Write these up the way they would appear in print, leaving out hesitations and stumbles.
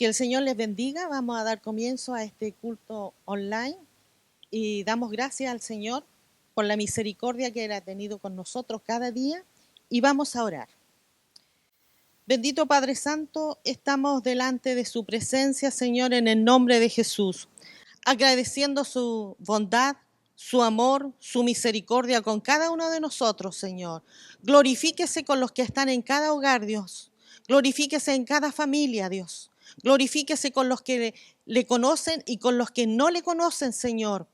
Que el Señor les bendiga. Vamos a dar comienzo a este culto online y damos gracias al Señor por la misericordia que Él ha tenido con nosotros cada día y vamos a orar. Bendito Padre Santo, estamos delante de su presencia, Señor, en el nombre de Jesús, agradeciendo su bondad, su amor, su misericordia con cada uno de nosotros, Señor. Glorifíquese con los que están en cada hogar, Dios. Glorifíquese en cada familia, Dios. Glorifíquese con los que le conocen y con los que no le conocen, Señor.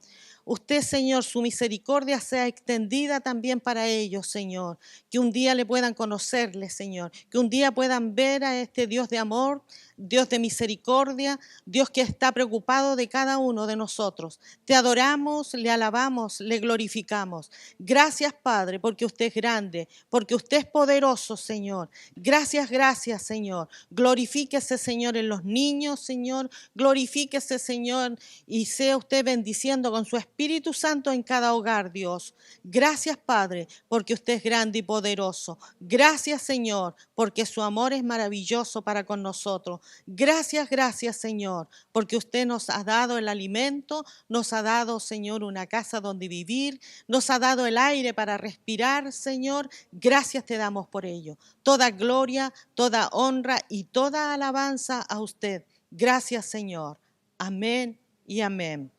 Usted, Señor, su misericordia sea extendida también para ellos, Señor. Que un día le puedan conocerle, Señor. Que un día puedan ver a este Dios de amor, Dios de misericordia, Dios que está preocupado de cada uno de nosotros. Te adoramos, le alabamos, le glorificamos. Gracias, Padre, porque usted es grande, porque usted es poderoso, Señor. Gracias, gracias, Señor. Glorifíquese, Señor, en los niños, Señor. Glorifíquese, Señor, y sea usted bendiciendo con su Espíritu Santo en cada hogar, Dios. Gracias, Padre, porque usted es grande y poderoso. Gracias, Señor, porque su amor es maravilloso para con nosotros. Gracias, gracias, Señor, porque usted nos ha dado el alimento, nos ha dado, Señor, una casa donde vivir, nos ha dado el aire para respirar, Señor. Gracias te damos por ello. Toda gloria, toda honra y toda alabanza a usted. Gracias, Señor. Amén y amén.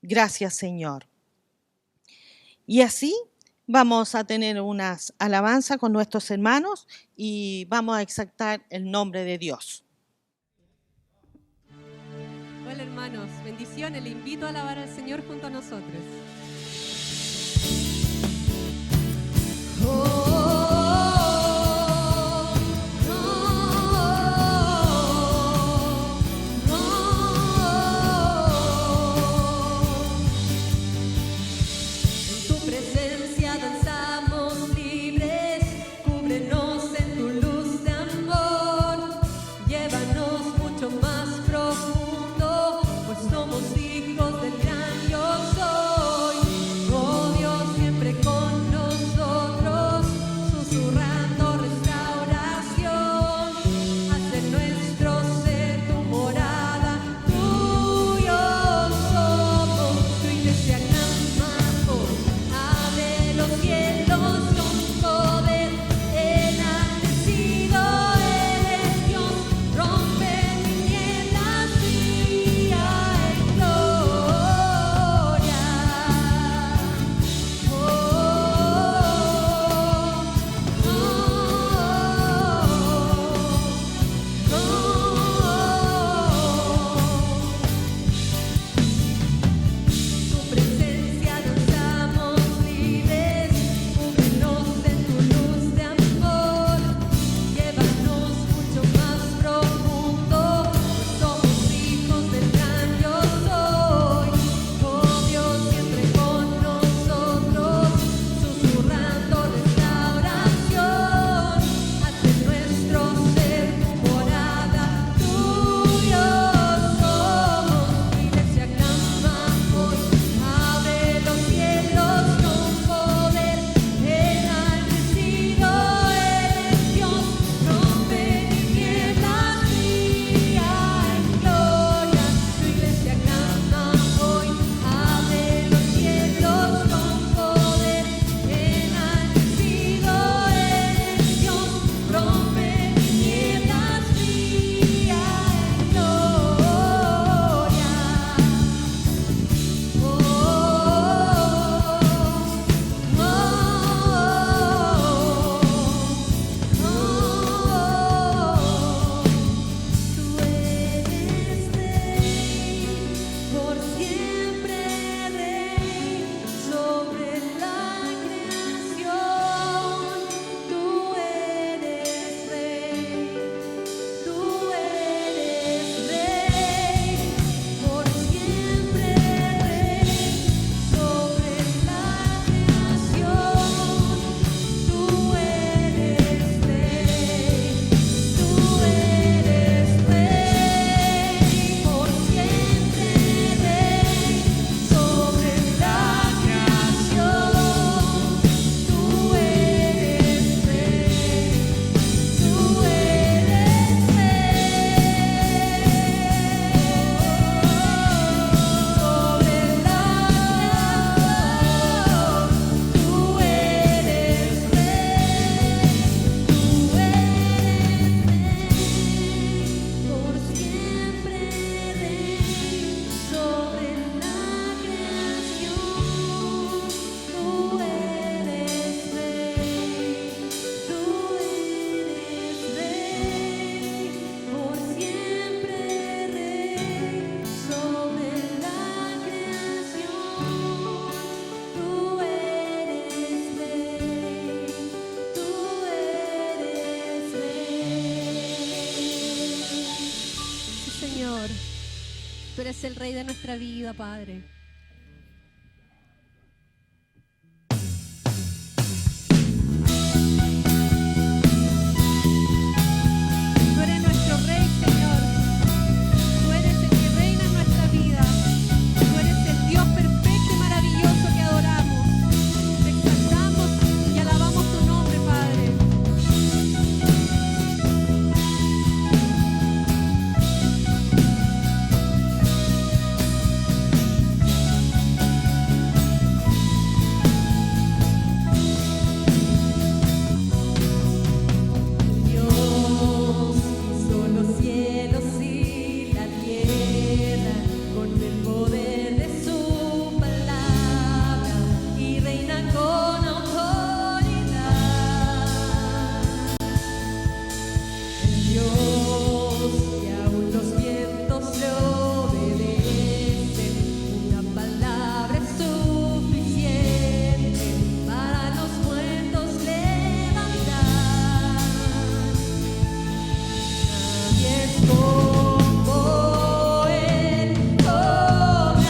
Gracias, Señor. Y así vamos a tener unas alabanzas con nuestros hermanos y vamos a exaltar el nombre de Dios. Hola, hermanos, bendiciones. Le invito a alabar al Señor junto a nosotros. Profundo, pues somos hijos del gran yo soy. Tú eres el Rey de nuestra vida, Padre. Tú eres nuestro Rey, Señor. Tú eres el que reina en nuestra vida. Tú eres el Dios perfecto y maravilloso que adoramos. Te exaltamos y alabamos tu nombre, Padre. Dios hizo los cielos y la tierra con el poder de su palabra y reina con autoridad. El Dios que aún los vientos le obedecen, una palabra es suficiente para los muertos levantar. Nadie es como Él, como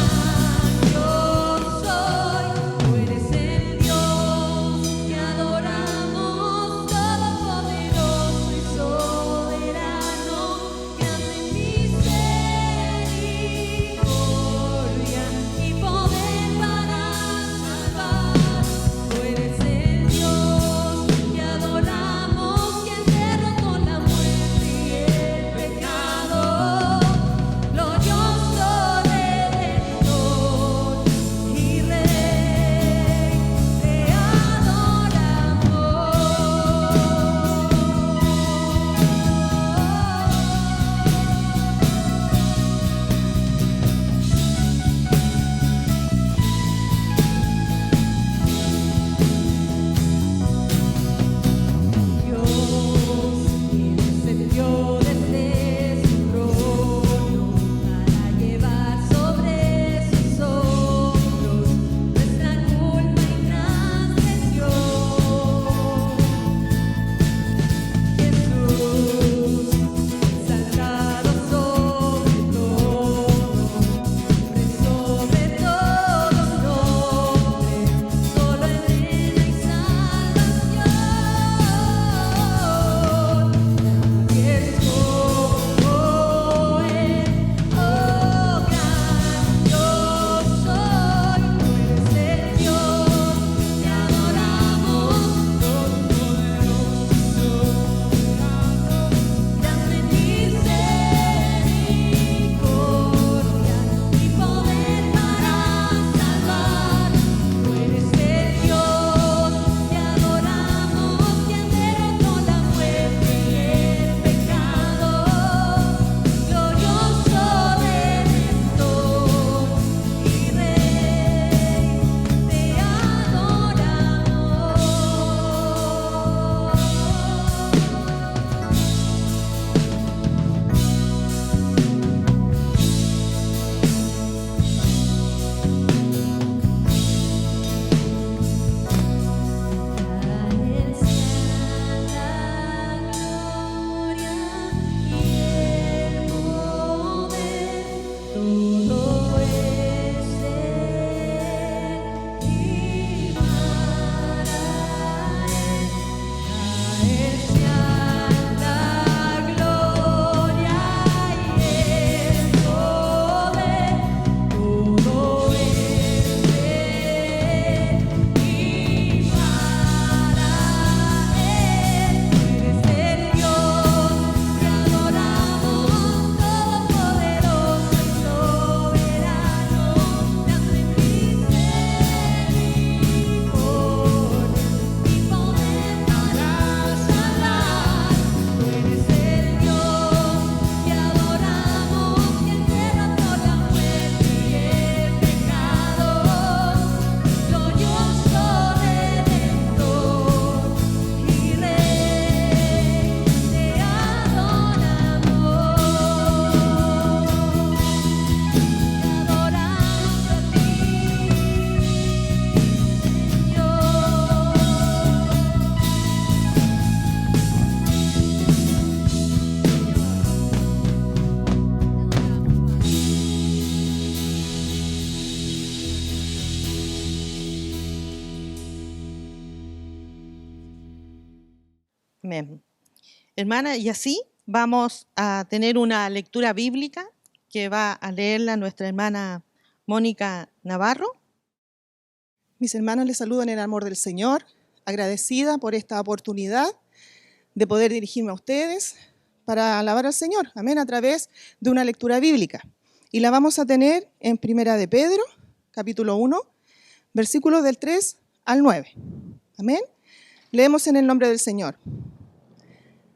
Amén. Hermana, y así vamos a tener una lectura bíblica que va a leerla nuestra hermana Mónica Navarro. Mis hermanos, les saludo en el amor del Señor, agradecida por esta oportunidad de poder dirigirme a ustedes para alabar al Señor, amén, a través de una lectura bíblica. Y la vamos a tener en Primera de Pedro, capítulo 1, versículos del 3 al 9. Amén. Leemos en el nombre del Señor.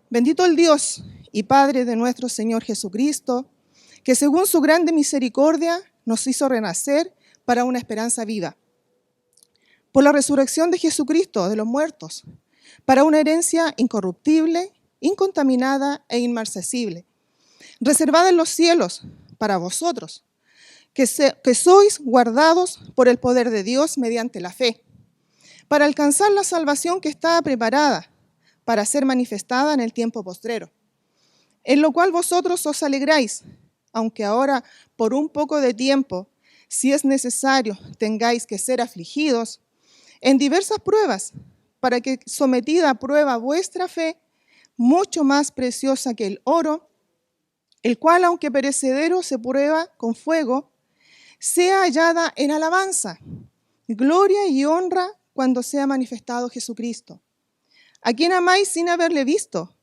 Bendito el Dios y Padre de nuestro Señor Jesucristo, que según su grande misericordia nos hizo renacer para una esperanza viva, por la resurrección de Jesucristo de los muertos, para una herencia incorruptible, incontaminada e inmarcesible, reservada en los cielos para vosotros, que sois guardados por el poder de Dios mediante la fe, para alcanzar la salvación que está preparada para ser manifestada en el tiempo postrero, en lo cual vosotros os alegráis, aunque ahora por un poco de tiempo, si es necesario, tengáis que ser afligidos en diversas pruebas, para que sometida a prueba vuestra fe, mucho más preciosa que el oro, el cual, aunque perecedero, se prueba con fuego, sea hallada en alabanza, gloria y honra cuando sea manifestado Jesucristo, a quien amáis sin haberle visto,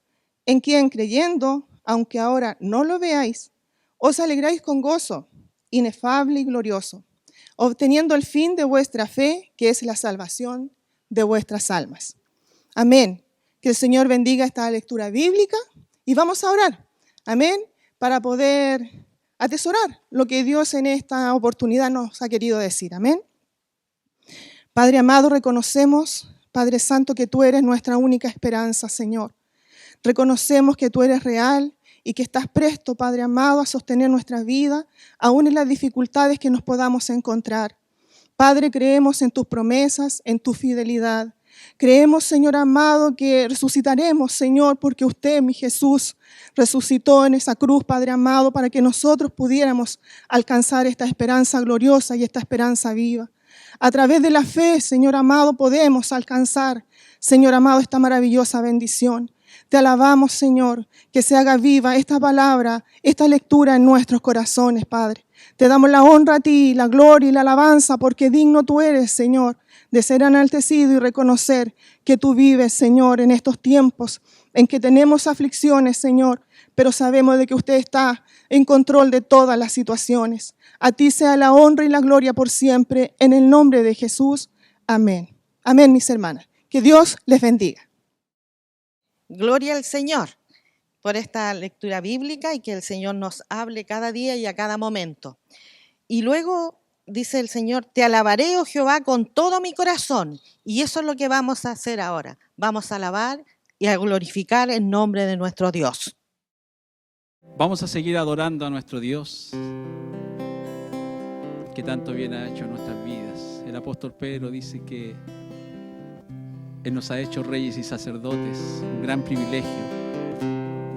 en quien creyendo, aunque ahora no lo veáis, os alegráis con gozo inefable y glorioso, obteniendo el fin de vuestra fe, que es la salvación de vuestras almas. Amén. Que el Señor bendiga esta lectura bíblica y vamos a orar. Amén. Para poder atesorar lo que Dios en esta oportunidad nos ha querido decir. Amén. Padre amado, reconocemos, Padre Santo, que tú eres nuestra única esperanza, Señor. Reconocemos que tú eres real y que estás presto, Padre amado, a sostener nuestra vida, aún en las dificultades que nos podamos encontrar. Padre, creemos en tus promesas, en tu fidelidad. Creemos, Señor amado, que resucitaremos, Señor, porque usted, mi Jesús, resucitó en esa cruz, Padre amado, para que nosotros pudiéramos alcanzar esta esperanza gloriosa y esta esperanza viva. A través de la fe, Señor amado, podemos alcanzar, Señor amado, esta maravillosa bendición. Te alabamos, Señor, que se haga viva esta palabra, esta lectura en nuestros corazones, Padre. Te damos la honra a ti, la gloria y la alabanza, porque digno tú eres, Señor, de ser enaltecido y reconocer que tú vives, Señor, en estos tiempos en que tenemos aflicciones, Señor, pero sabemos de que usted está en control de todas las situaciones. A ti sea la honra y la gloria por siempre, en el nombre de Jesús. Amén. Amén, mis hermanas. Que Dios les bendiga. Gloria al Señor por esta lectura bíblica y que el Señor nos hable cada día y a cada momento. Y luego dice el Señor, te alabaré, oh Jehová, con todo mi corazón. Y eso es lo que vamos a hacer ahora. Vamos a alabar y a glorificar el nombre de nuestro Dios. Vamos a seguir adorando a nuestro Dios, que tanto bien ha hecho en nuestras vidas. El apóstol Pedro dice que Él nos ha hecho reyes y sacerdotes, un gran privilegio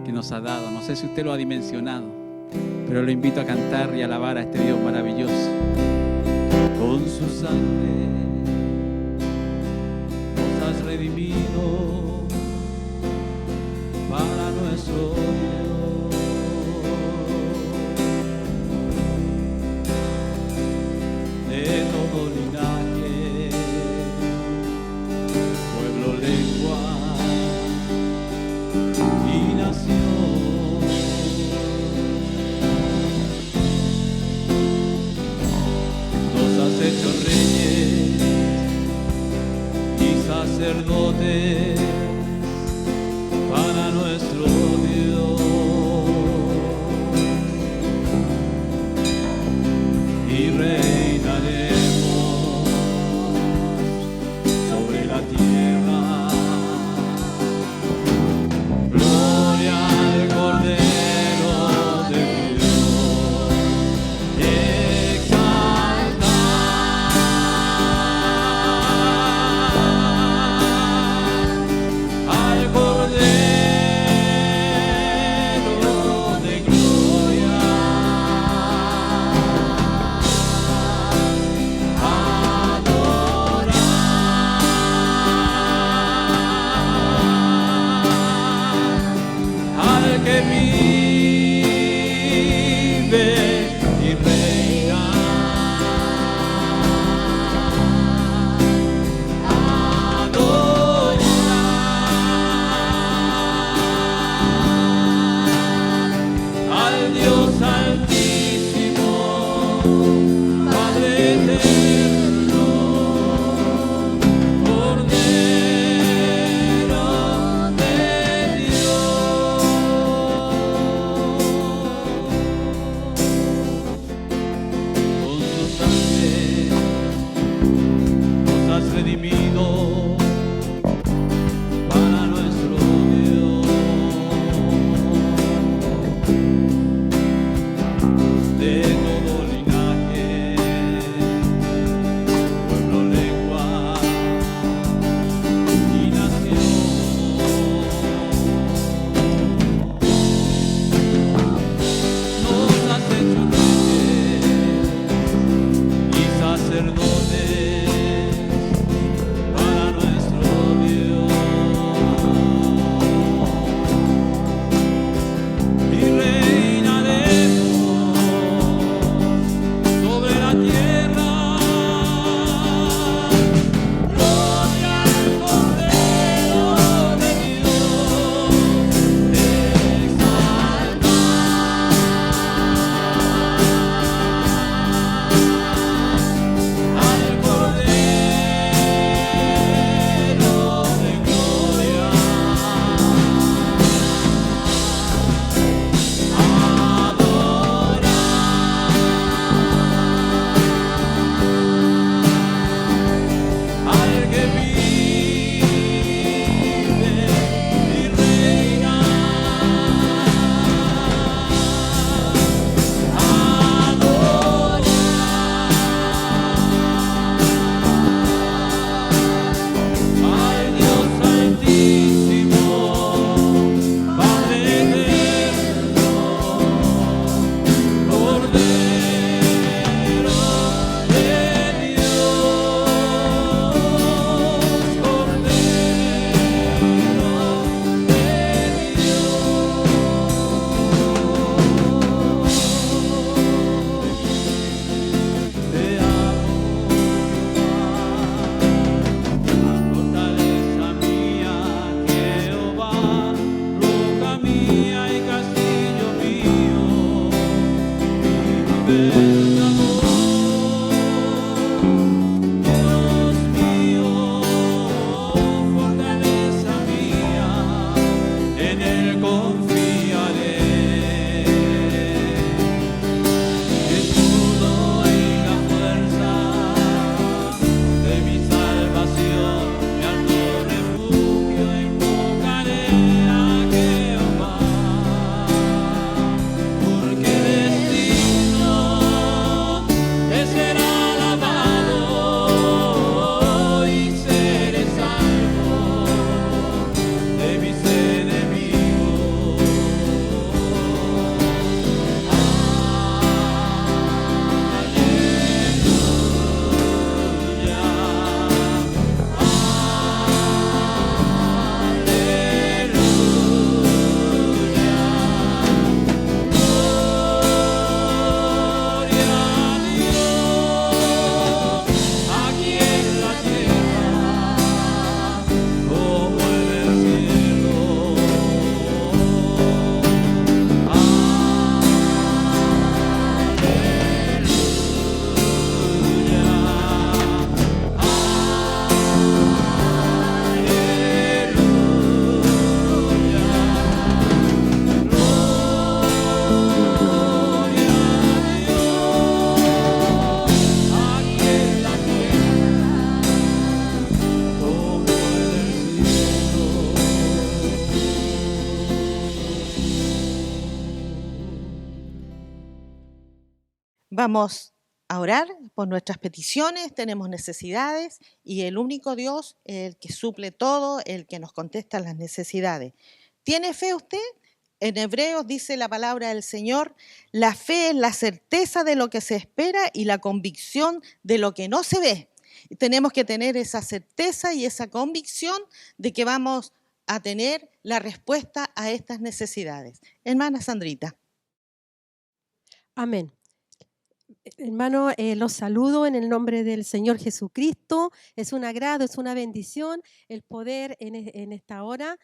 que nos ha dado. No sé si usted lo ha dimensionado, pero lo invito a cantar y alabar a este Dios maravilloso. Con su sangre nos has redimido para nuestro Dios. De todo linaje, pueblo, lengua y nación, nos has hecho reyes y sacerdotes para nuestro Dios. sacerdotes para nuestro Dios. Y reinaremos sobre la tierra. Gloria al Cordero de Dios, al Cordero de gloria. Al que vive y reina, al Dios Santísimo, Padre eterno, Cordero de Dios, Cordero de Dios. Te amo, fortaleza mía, Jehová, roca mía y castillo mío, mi libertador. Dios mío, fortaleza mía, en él confiaré. Escudo y la fuerza de mi salvación, mi alto refugio, invocaré a Jehová, porque destino de ser alabado y seré salvo de mis enemigos. Aquí en la tierra como en el cielo. Aquí en la tierra como en el cielo. Vamos a orar por nuestras peticiones, tenemos necesidades y el único Dios, el que suple todo, el que nos contesta las necesidades. ¿Tiene fe usted? En Hebreos dice la palabra del Señor, la fe es la certeza de lo que se espera y la convicción de lo que no se ve. Y tenemos que tener esa certeza y esa convicción de que vamos a tener la respuesta a estas necesidades. Hermana Sandrita. Amén. Hermano, los saludo en el nombre del Señor Jesucristo. Es un agrado, es una bendición el poder en esta hora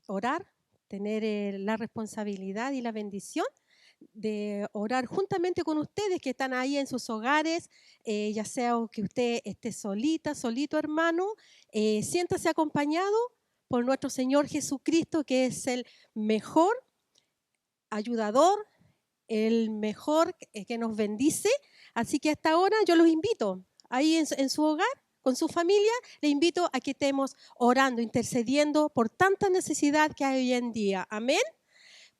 orar, tener la responsabilidad y la bendición de orar juntamente con ustedes que están ahí en sus hogares, ya sea que usted esté solita, solito, hermano, siéntase acompañado por nuestro Señor Jesucristo, que es el mejor ayudador, el mejor que nos bendice. Así que hasta ahora yo los invito, ahí en su hogar, con su familia, le invito a que estemos orando, intercediendo por tanta necesidad que hay hoy en día. Amén.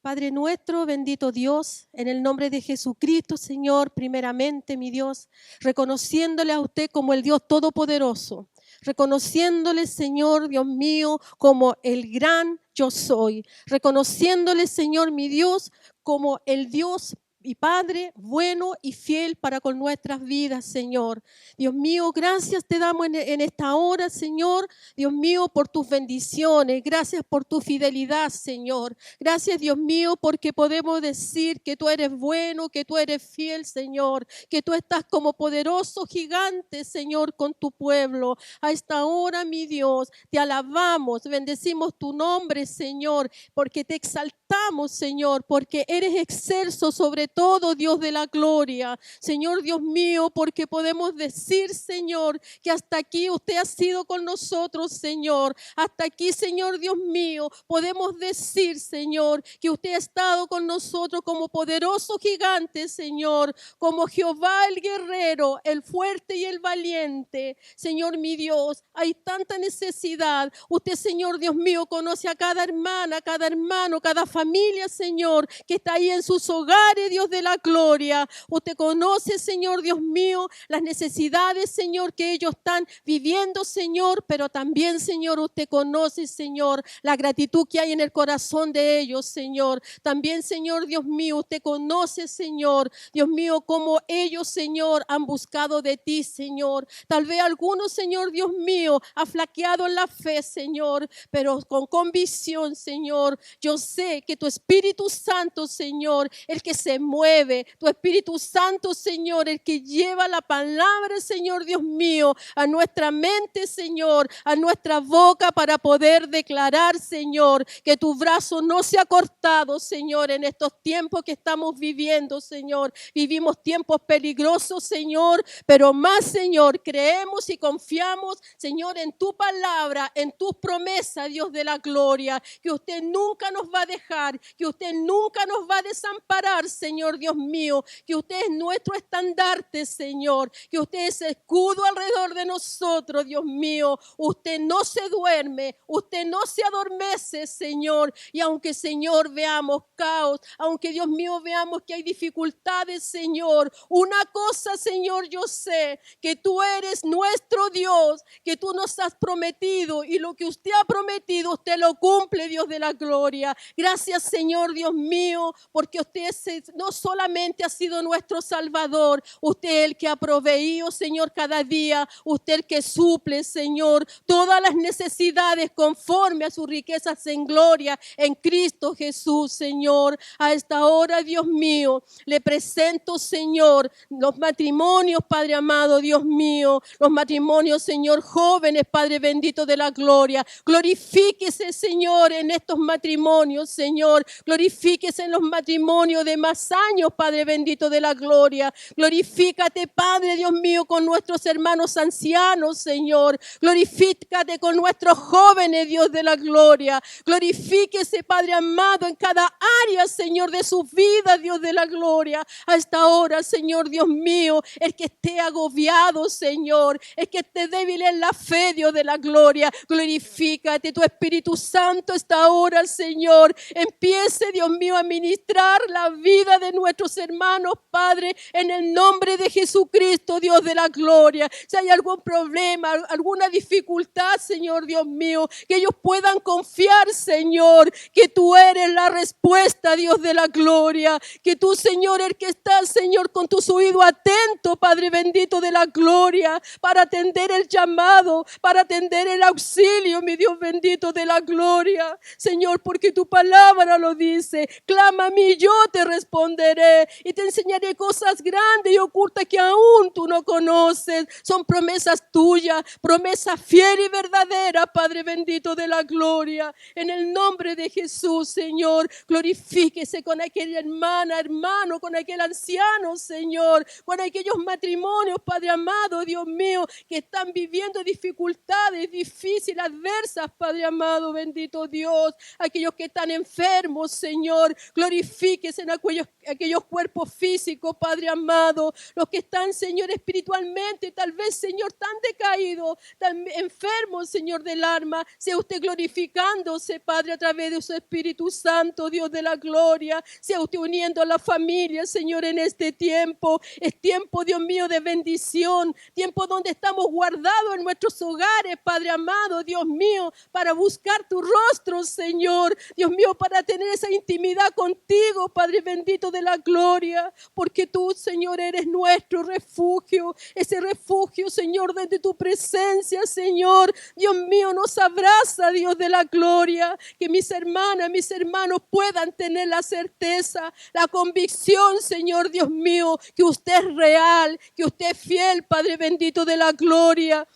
Padre nuestro, bendito Dios, en el nombre de Jesucristo, Señor, primeramente, mi Dios, reconociéndole a usted como el Dios todopoderoso, reconociéndole, Señor, Dios mío, como el gran yo soy, reconociéndole, Señor, mi Dios, como el Dios y Padre bueno y fiel para con nuestras vidas, Señor. Dios mío, gracias te damos en esta hora, Señor. Dios mío, por tus bendiciones. Gracias por tu fidelidad, Señor. Gracias, Dios mío, porque podemos decir que tú eres bueno, que tú eres fiel, Señor. Que tú estás como poderoso gigante, Señor, con tu pueblo. A esta hora, mi Dios, te alabamos, bendecimos tu nombre, Señor, porque te exaltamos, Señor, porque eres excelso sobre todo, Dios de la gloria. Señor Dios mío, porque podemos decir, Señor, que hasta aquí usted ha sido con nosotros, Señor. Hasta aquí, Señor Dios mío, podemos decir, Señor, que usted ha estado con nosotros como poderoso gigante, Señor, como Jehová el guerrero, el fuerte y el valiente. Señor mi Dios, hay tanta necesidad. Usted, Señor Dios mío, conoce a cada hermana, cada hermano, cada familia, Señor, que está ahí en sus hogares, Dios de la gloria. Usted conoce, Señor Dios mío, las necesidades, Señor, que ellos están viviendo, Señor, pero también, Señor, usted conoce, Señor, la gratitud que hay en el corazón de ellos, Señor. También, Señor Dios mío, usted conoce, Señor, Dios mío, cómo ellos, Señor, han buscado de ti, Señor. Tal vez algunos, Señor Dios mío, ha flaqueado en la fe, Señor, pero con convicción, Señor, yo sé que tu Espíritu Santo, Señor, el que se mueve, tu Espíritu Santo, Señor, el que lleva la palabra, Señor Dios mío, a nuestra mente, Señor, a nuestra boca para poder declarar, Señor, que tu brazo no se ha cortado, Señor, en estos tiempos que estamos viviendo, Señor. Vivimos tiempos peligrosos, Señor, pero más, Señor, creemos y confiamos, Señor, en tu palabra, en tus promesas, Dios de la gloria, que usted nunca nos va a dejar, que usted nunca nos va a desamparar, Señor Dios mío, que usted es nuestro estandarte, Señor, que usted es escudo alrededor de nosotros, Dios mío. Usted no se duerme, usted no se adormece, Señor, y aunque, Señor, veamos caos, aunque, Dios mío, veamos que hay dificultades, Señor, una cosa, Señor, yo sé, que tú eres nuestro Dios, que tú nos has prometido, y lo que usted ha prometido, usted lo cumple, Dios de la gloria. Gracias, Señor Dios mío, porque usted no solamente ha sido nuestro Salvador, usted es el que ha proveído, Señor, cada día, usted el que suple, Señor, todas las necesidades conforme a sus riquezas en gloria en Cristo Jesús, Señor. A esta hora, Dios mío, le presento, Señor, los matrimonios, Padre amado, Dios mío, los matrimonios, Señor, jóvenes, Padre bendito de la gloria. Glorifíquese, Señor, en estos matrimonios, Señor. Glorifíquese en los matrimonios de más años, Padre bendito de la gloria. Glorifícate, Padre Dios mío, con nuestros hermanos ancianos, Señor. Glorifícate con nuestros jóvenes, Dios de la gloria. Glorifíquese, Padre amado, en cada área, Señor, de sus vidas, Dios de la gloria. A esta hora, Señor Dios mío, el que esté agobiado, Señor, el que esté débil en la fe, Dios de la gloria, glorifícate, tu Espíritu Santo esta hora, Señor, empiece, Dios mío, a ministrar la vida de nuestros hermanos, Padre, en el nombre de Jesucristo, Dios de la gloria. Si hay algún problema, alguna dificultad, Señor Dios mío, que ellos puedan confiar, Señor, que tú eres la respuesta, Dios de la gloria, que tú, Señor, el que estás, Señor, con tus oídos atentos, Padre bendito de la gloria, para atender el llamado, para atender el auxilio, mi Dios bendito de la gloria, Señor, porque tu palabra lo dice, clama a mí, yo te responderé y te enseñaré cosas grandes y ocultas que aún tú no conoces. Son promesas tuyas, promesas fieles y verdaderas, Padre bendito de la gloria. En el nombre de Jesús, Señor, glorifíquese con aquella hermana, hermano, con aquel anciano, Señor, con aquellos matrimonios, Padre amado, Dios mío, que están viviendo dificultades difíciles, adversas, Padre amado, bendito Dios. Aquellos que están enfermos, Señor, glorifíquese en aquellos cuerpos físicos, Padre amado, los que están, Señor, espiritualmente, tal vez, Señor, tan decaídos, tan enfermos, Señor, del alma, sea usted glorificándose, Padre, a través de su Espíritu Santo, Dios de la gloria, sea usted uniendo a la familia, Señor, en este tiempo. Es tiempo, Dios mío, de bendición, tiempo donde estamos guardados en nuestros hogares, Padre amado, Dios mío, para buscar tu rostro, Señor, Dios mío, para tener esa intimidad contigo, Padre bendito de la gloria, porque tú, Señor, eres nuestro refugio, ese refugio, Señor, desde tu presencia, Señor. Dios mío, nos abraza, Dios de la gloria, que mis hermanas, mis hermanos puedan tener la certeza, la convicción, Señor, Dios mío, que usted es real, que usted es fiel, Padre bendito de la gloria.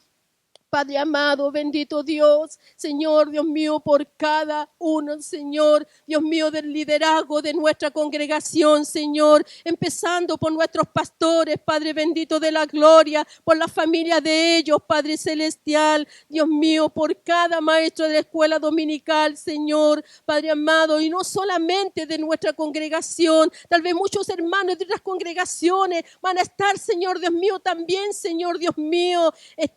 Padre amado, bendito Dios, Señor, Dios mío, por cada uno, Señor, Dios mío, del liderazgo de nuestra congregación, Señor, empezando por nuestros pastores, Padre bendito de la gloria, por la familia de ellos, Padre celestial, Dios mío, por cada maestro de la escuela dominical, Señor, Padre amado, y no solamente de nuestra congregación, tal vez muchos hermanos de otras congregaciones van a estar, Señor, Dios mío, también, Señor, Dios mío,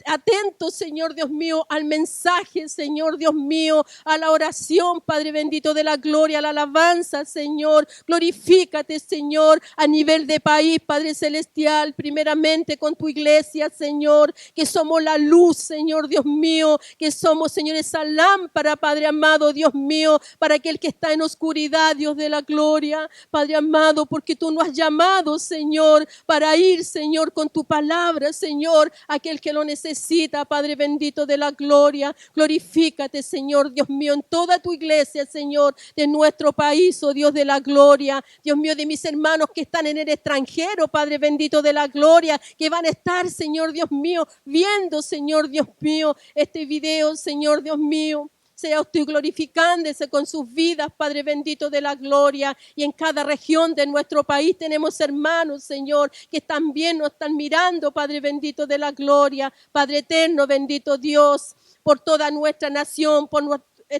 atentos, Señor Dios mío, al mensaje, Señor Dios mío, a la oración, Padre bendito de la gloria, a la alabanza, Señor. Glorifícate, Señor, a nivel de país, Padre celestial, primeramente con tu iglesia, Señor, que somos la luz, Señor Dios mío, que somos, Señor, esa lámpara, Padre amado, Dios mío, para aquel que está en oscuridad, Dios de la gloria, Padre amado, porque tú nos has llamado, Señor, para ir, Señor, con tu palabra, Señor, aquel que lo necesita, Padre bendito de la gloria. Glorifícate, Señor, Dios mío, en toda tu iglesia, Señor, de nuestro país, oh Dios de la gloria. Dios mío, de mis hermanos que están en el extranjero, Padre bendito de la gloria, que van a estar, Señor, Dios mío, viendo, Señor, Dios mío, este video, Señor, Dios mío. Sea usted glorificándose con sus vidas, Padre bendito de la gloria. Y en cada región de nuestro país tenemos hermanos, Señor, que también nos están mirando, Padre bendito de la gloria. Padre eterno, bendito Dios, por toda nuestra nación, por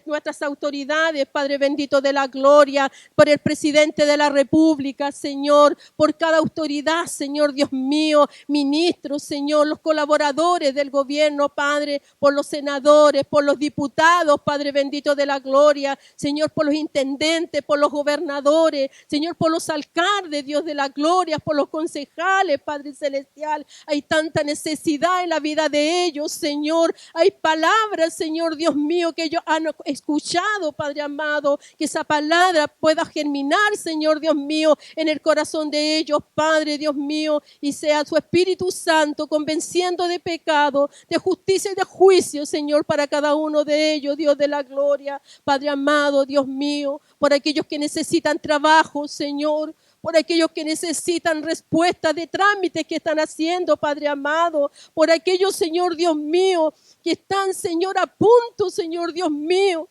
nuestras autoridades, Padre bendito de la gloria, por el presidente de la República, Señor, por cada autoridad, Señor Dios mío, ministros, Señor, los colaboradores del gobierno, Padre, por los senadores, por los diputados, Padre bendito de la gloria, Señor, por los intendentes, por los gobernadores, Señor, por los alcaldes, Dios de la gloria, por los concejales, Padre celestial. Hay tanta necesidad en la vida de ellos, Señor. Hay palabras, Señor Dios mío, que ellos han escuchado, Padre amado, que esa palabra pueda germinar, Señor Dios mío, en el corazón de ellos, Padre Dios mío, y sea su Espíritu Santo convenciendo de pecado, de justicia y de juicio, Señor, para cada uno de ellos, Dios de la gloria, Padre amado, Dios mío, por aquellos que necesitan trabajo, Señor, por aquellos que necesitan respuestas de trámites que están haciendo, Padre amado, por aquellos, Señor Dios mío, que están, Señor, a punto, Señor Dios mío,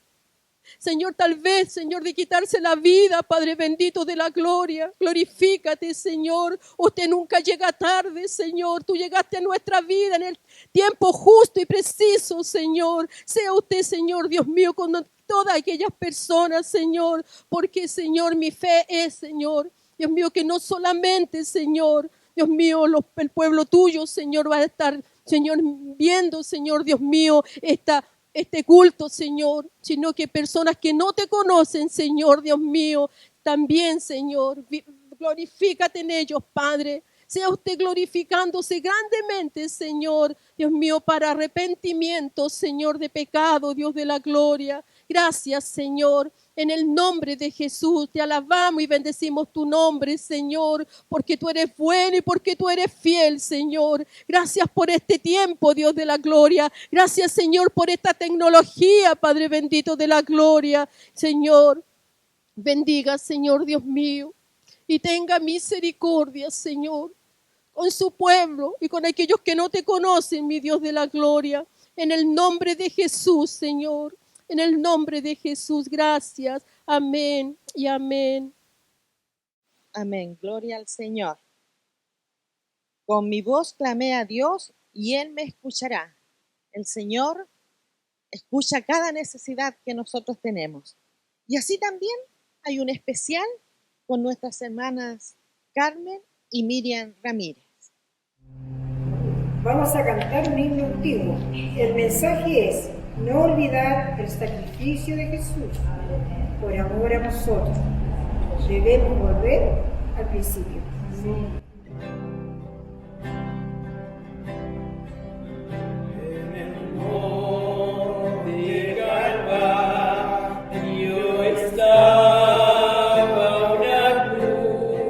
Señor, tal vez, Señor, de quitarse la vida, Padre bendito de la gloria. Glorifícate, Señor. Usted nunca llega tarde, Señor. Tú llegaste a nuestra vida en el tiempo justo y preciso, Señor. Sea usted, Señor, Dios mío, con todas aquellas personas, Señor, porque, Señor, mi fe es, Señor, Dios mío, que no solamente, Señor, Dios mío, el pueblo tuyo, Señor, va a estar, Señor, viendo, Señor, Dios mío, este culto, Señor, sino que personas que no te conocen, Señor, Dios mío, también, Señor, glorifícate en ellos, Padre. Sea usted glorificándose grandemente, Señor, Dios mío, para arrepentimiento, Señor, de pecado, Dios de la gloria. Gracias, Señor. En el nombre de Jesús te alabamos y bendecimos tu nombre, Señor, porque tú eres bueno y porque tú eres fiel, Señor. Gracias por este tiempo, Dios de la gloria. Gracias, Señor, por esta tecnología, Padre bendito de la gloria. Señor, bendiga, Señor, Dios mío, y tenga misericordia, Señor, con su pueblo y con aquellos que no te conocen, mi Dios de la gloria. En el nombre de Jesús, Señor. En el nombre de Jesús, gracias. Amén y amén. Amén, gloria al Señor. Con mi voz clamé a Dios y Él me escuchará. El Señor escucha cada necesidad que nosotros tenemos. Y así también hay un especial con nuestras hermanas Carmen y Miriam Ramírez. Vamos a cantar un himno antiguo. El mensaje es: no olvidar el sacrificio de Jesús por amor a nosotros. Debemos volver al principio. Amén. Estaba una cruz.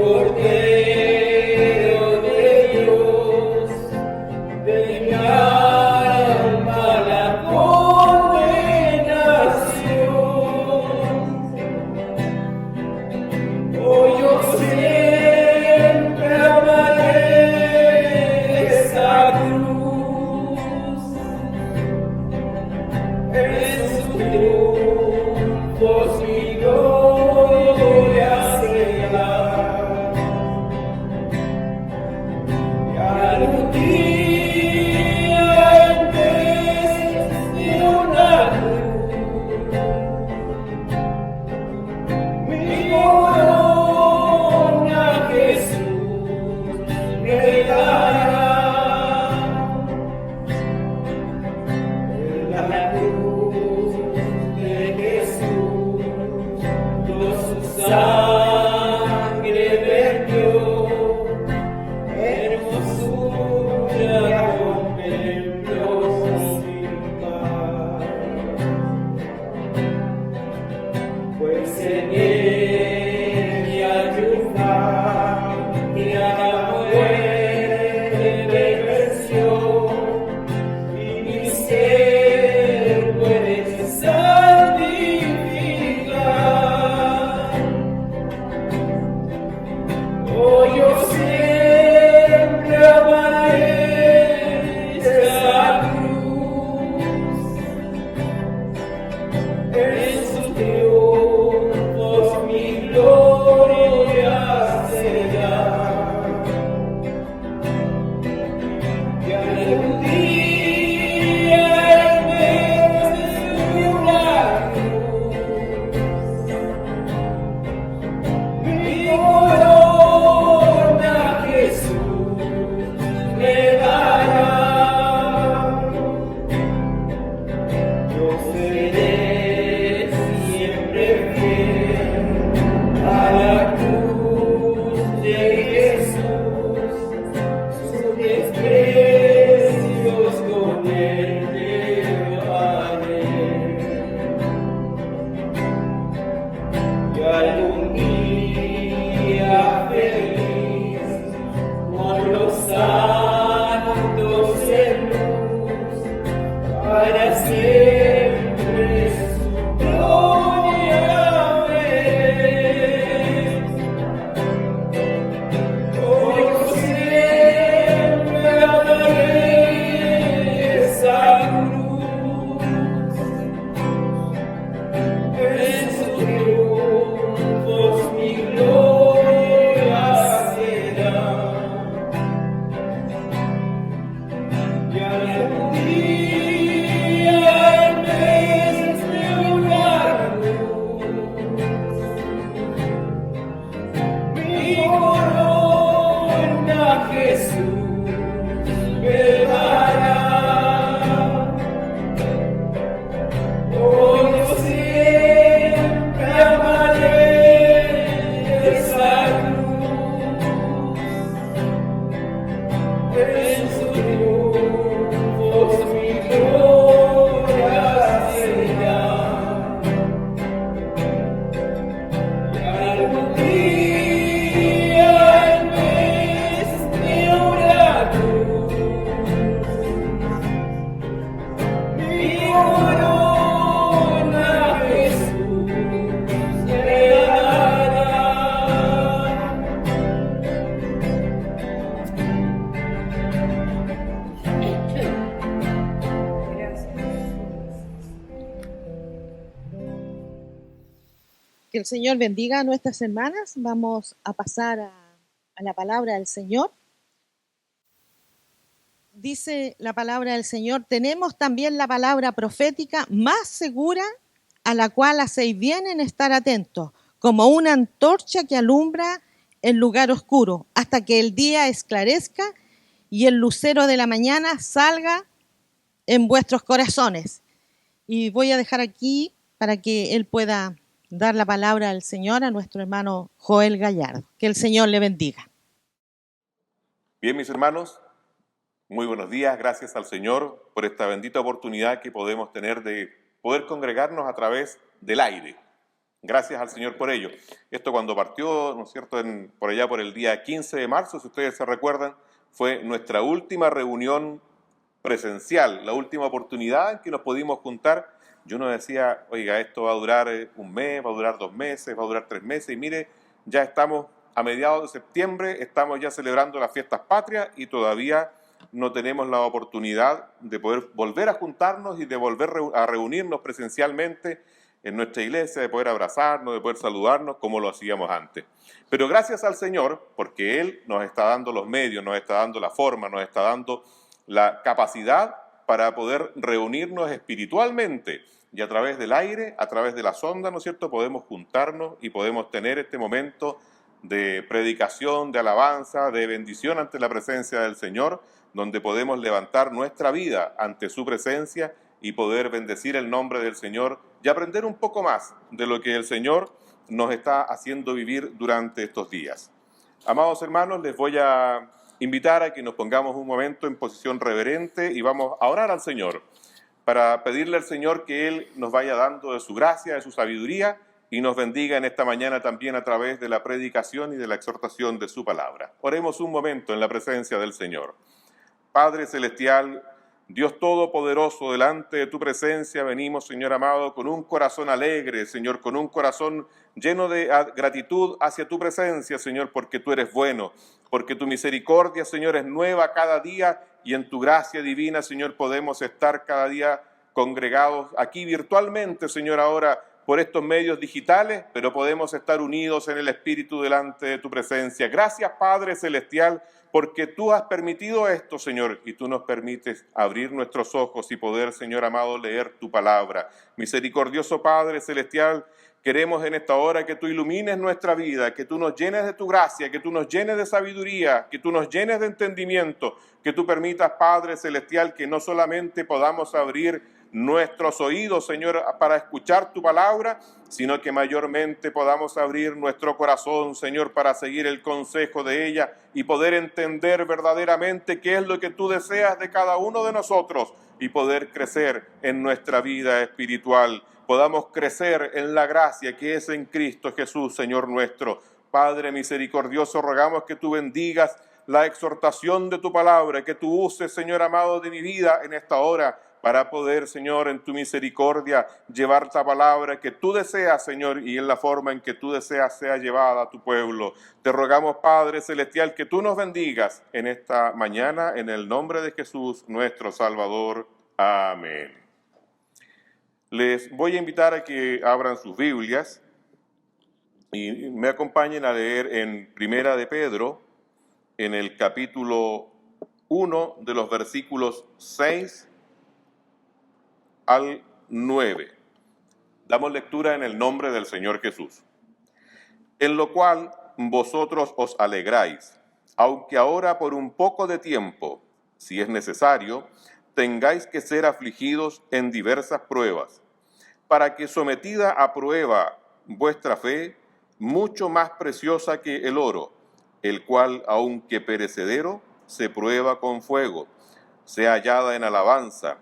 Cordero de Dios, de mi alma la condenación. Oh, yo siempre amaré esa cruz, en su triunfo mi gloria será. Y algún día en vez de una cruz, mi corona Jesús me dará. En la cruz de Jesús, Dios su sangre vertió, hermosura contempló sin par. Pues en ella triunfar y a la muerte venció, y mi ser puede santificar. Oh, yo siempre amaré esa cruz, en sus triunfos mi gloria será. Y algún día en vez de una cruz, mi corona Jesús me dará. Yo seré siempre fiel a la cruz de Jesús, sus desprecios con él llevaré. Y algún día feliz con los santos en luz, para siempre su gloria ver. Oh, yo siempre amaré esa cruz, en sus triunfos mi gloria será. Y algún día en vez de una cruz, mi corona Jesús me dará. Oh, yo siempre amaré esa cruz, en su triunfo mi gloria será. Y algún día en vez de una cruz, mi corona Jesús me dará. Que el Señor bendiga a nuestras hermanas. Vamos a pasar a la palabra del Señor. Dice la palabra del Señor: tenemos también la palabra profética más segura, a la cual hacéis bien en estar atentos, como una antorcha que alumbra en lugar oscuro, hasta que el día esclarezca y el lucero de la mañana salga en vuestros corazones. Y voy a dejar aquí para que él pueda dar la palabra al Señor a nuestro hermano Joel Gallardo. Que el Señor le bendiga. Bien, mis hermanos, muy buenos días. Gracias al Señor por esta bendita oportunidad que podemos tener de poder congregarnos a través del aire. Gracias al Señor por ello. Esto cuando partió, ¿no es cierto?, por allá por el día 15 de marzo, si ustedes se recuerdan, fue nuestra última reunión presencial, la última oportunidad en que nos pudimos juntar. Yo no decía, oiga, esto va a durar un mes, va a durar 2 meses, va a durar 3 meses, y mire, ya estamos a mediados de septiembre, estamos ya celebrando las fiestas patrias y todavía no tenemos la oportunidad de poder volver a juntarnos y de volver a reunirnos presencialmente en nuestra iglesia, de poder abrazarnos, de poder saludarnos como lo hacíamos antes. Pero gracias al Señor, porque Él nos está dando los medios, nos está dando la forma, nos está dando la capacidad para poder reunirnos espiritualmente y a través del aire, a través de las ondas, ¿no es cierto?, podemos juntarnos y podemos tener este momento de predicación, de alabanza, de bendición ante la presencia del Señor, donde podemos levantar nuestra vida ante su presencia y poder bendecir el nombre del Señor y aprender un poco más de lo que el Señor nos está haciendo vivir durante estos días. Amados hermanos, les voy a invitar a que nos pongamos un momento en posición reverente y vamos a orar al Señor para pedirle al Señor que Él nos vaya dando de su gracia, de su sabiduría y nos bendiga en esta mañana también a través de la predicación y de la exhortación de su palabra. Oremos un momento en la presencia del Señor. Padre Celestial, Dios Todopoderoso, delante de tu presencia venimos, Señor amado, con un corazón alegre, Señor, con un corazón lleno de gratitud hacia tu presencia, Señor, porque tú eres bueno, porque tu misericordia, Señor, es nueva cada día y en tu gracia divina, Señor, podemos estar cada día congregados aquí virtualmente, Señor, ahora por estos medios digitales, pero podemos estar unidos en el Espíritu delante de tu presencia. Gracias, Padre Celestial, porque tú has permitido esto, Señor, y tú nos permites abrir nuestros ojos y poder, Señor amado, leer tu palabra. Misericordioso Padre Celestial, queremos en esta hora que tú ilumines nuestra vida, que tú nos llenes de tu gracia, que tú nos llenes de sabiduría, que tú nos llenes de entendimiento, que tú permitas, Padre Celestial, que no solamente podamos abrir nuestros oídos, Señor, para escuchar tu palabra, sino que mayormente podamos abrir nuestro corazón, Señor, para seguir el consejo de ella y poder entender verdaderamente qué es lo que tú deseas de cada uno de nosotros y poder crecer en nuestra vida espiritual. Podamos crecer en la gracia que es en Cristo Jesús, Señor nuestro. Padre misericordioso, rogamos que tú bendigas la exhortación de tu palabra, que tú uses, Señor amado, de mi vida en esta hora, para poder, Señor, en tu misericordia, llevar esta palabra que tú deseas, Señor, y en la forma en que tú deseas sea llevada a tu pueblo. Te rogamos, Padre Celestial, que tú nos bendigas en esta mañana, en el nombre de Jesús, nuestro Salvador. Amén. Les voy a invitar a que abran sus Biblias y me acompañen a leer en Primera de Pedro, en el capítulo 1, de los versículos 6 al 9. Damos lectura en el nombre del Señor Jesús. En lo cual vosotros os alegráis, aunque ahora por un poco de tiempo, si es necesario, tengáis que ser afligidos en diversas pruebas, para que sometida a prueba vuestra fe, mucho más preciosa que el oro, el cual, aunque perecedero, se prueba con fuego, sea hallada en alabanza,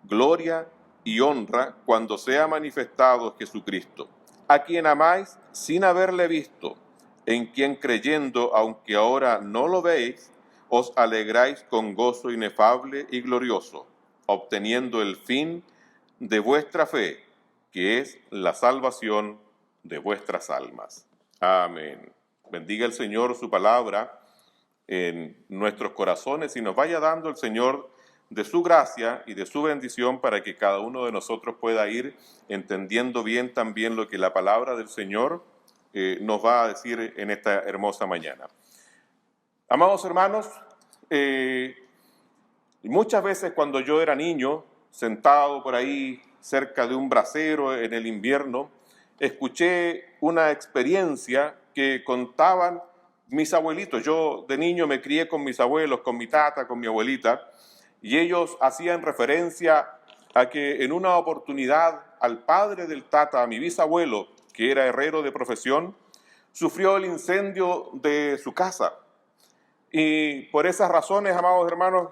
gloria y honra cuando sea manifestado Jesucristo, a quien amáis sin haberle visto, en quien creyendo, aunque ahora no lo veis, os alegráis con gozo inefable y glorioso, obteniendo el fin de vuestra fe, que es la salvación de vuestras almas. Amén. Bendiga el Señor su palabra en nuestros corazones y nos vaya dando el Señor de su gracia y de su bendición para que cada uno de nosotros pueda ir entendiendo bien también lo que la palabra del Señor nos va a decir en esta hermosa mañana. Amados hermanos, muchas veces cuando yo era niño, sentado por ahí cerca de un brasero en el invierno, escuché una experiencia que contaban mis abuelitos. Yo de niño me crié con mis abuelos, con mi tata, con mi abuelita, y ellos hacían referencia a que en una oportunidad al padre del tata, a mi bisabuelo, que era herrero de profesión, sufrió el incendio de su casa. Y por esas razones, amados hermanos,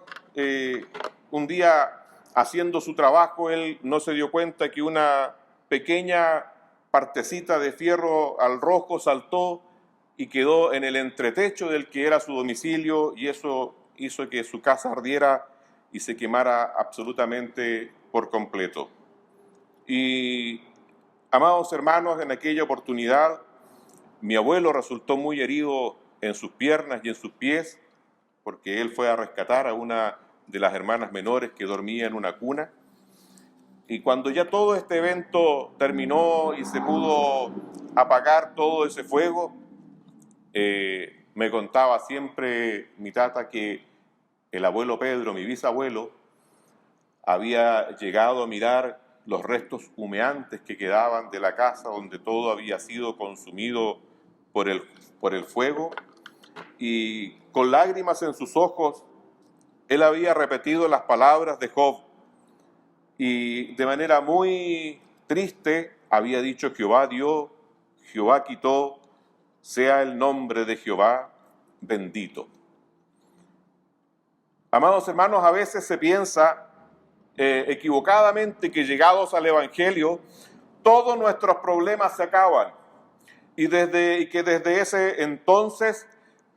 un día haciendo su trabajo, él no se dio cuenta que una pequeña partecita de fierro al rojo saltó y quedó en el entretecho del que era su domicilio, y eso hizo que su casa ardiera y se quemara absolutamente por completo. Y, amados hermanos, en aquella oportunidad mi abuelo resultó muy herido en sus piernas y en sus pies, porque él fue a rescatar a una de las hermanas menores que dormía en una cuna. Y cuando ya todo este evento terminó y se pudo apagar todo ese fuego, me contaba siempre mi tata que el abuelo Pedro, mi bisabuelo, había llegado a mirar los restos humeantes que quedaban de la casa donde todo había sido consumido por el fuego, y con lágrimas en sus ojos, él había repetido las palabras de Job, y de manera muy triste había dicho: Jehová dio, Jehová quitó, sea el nombre de Jehová bendito. Amados hermanos, a veces se piensa equivocadamente que llegados al Evangelio todos nuestros problemas se acaban, y que desde ese entonces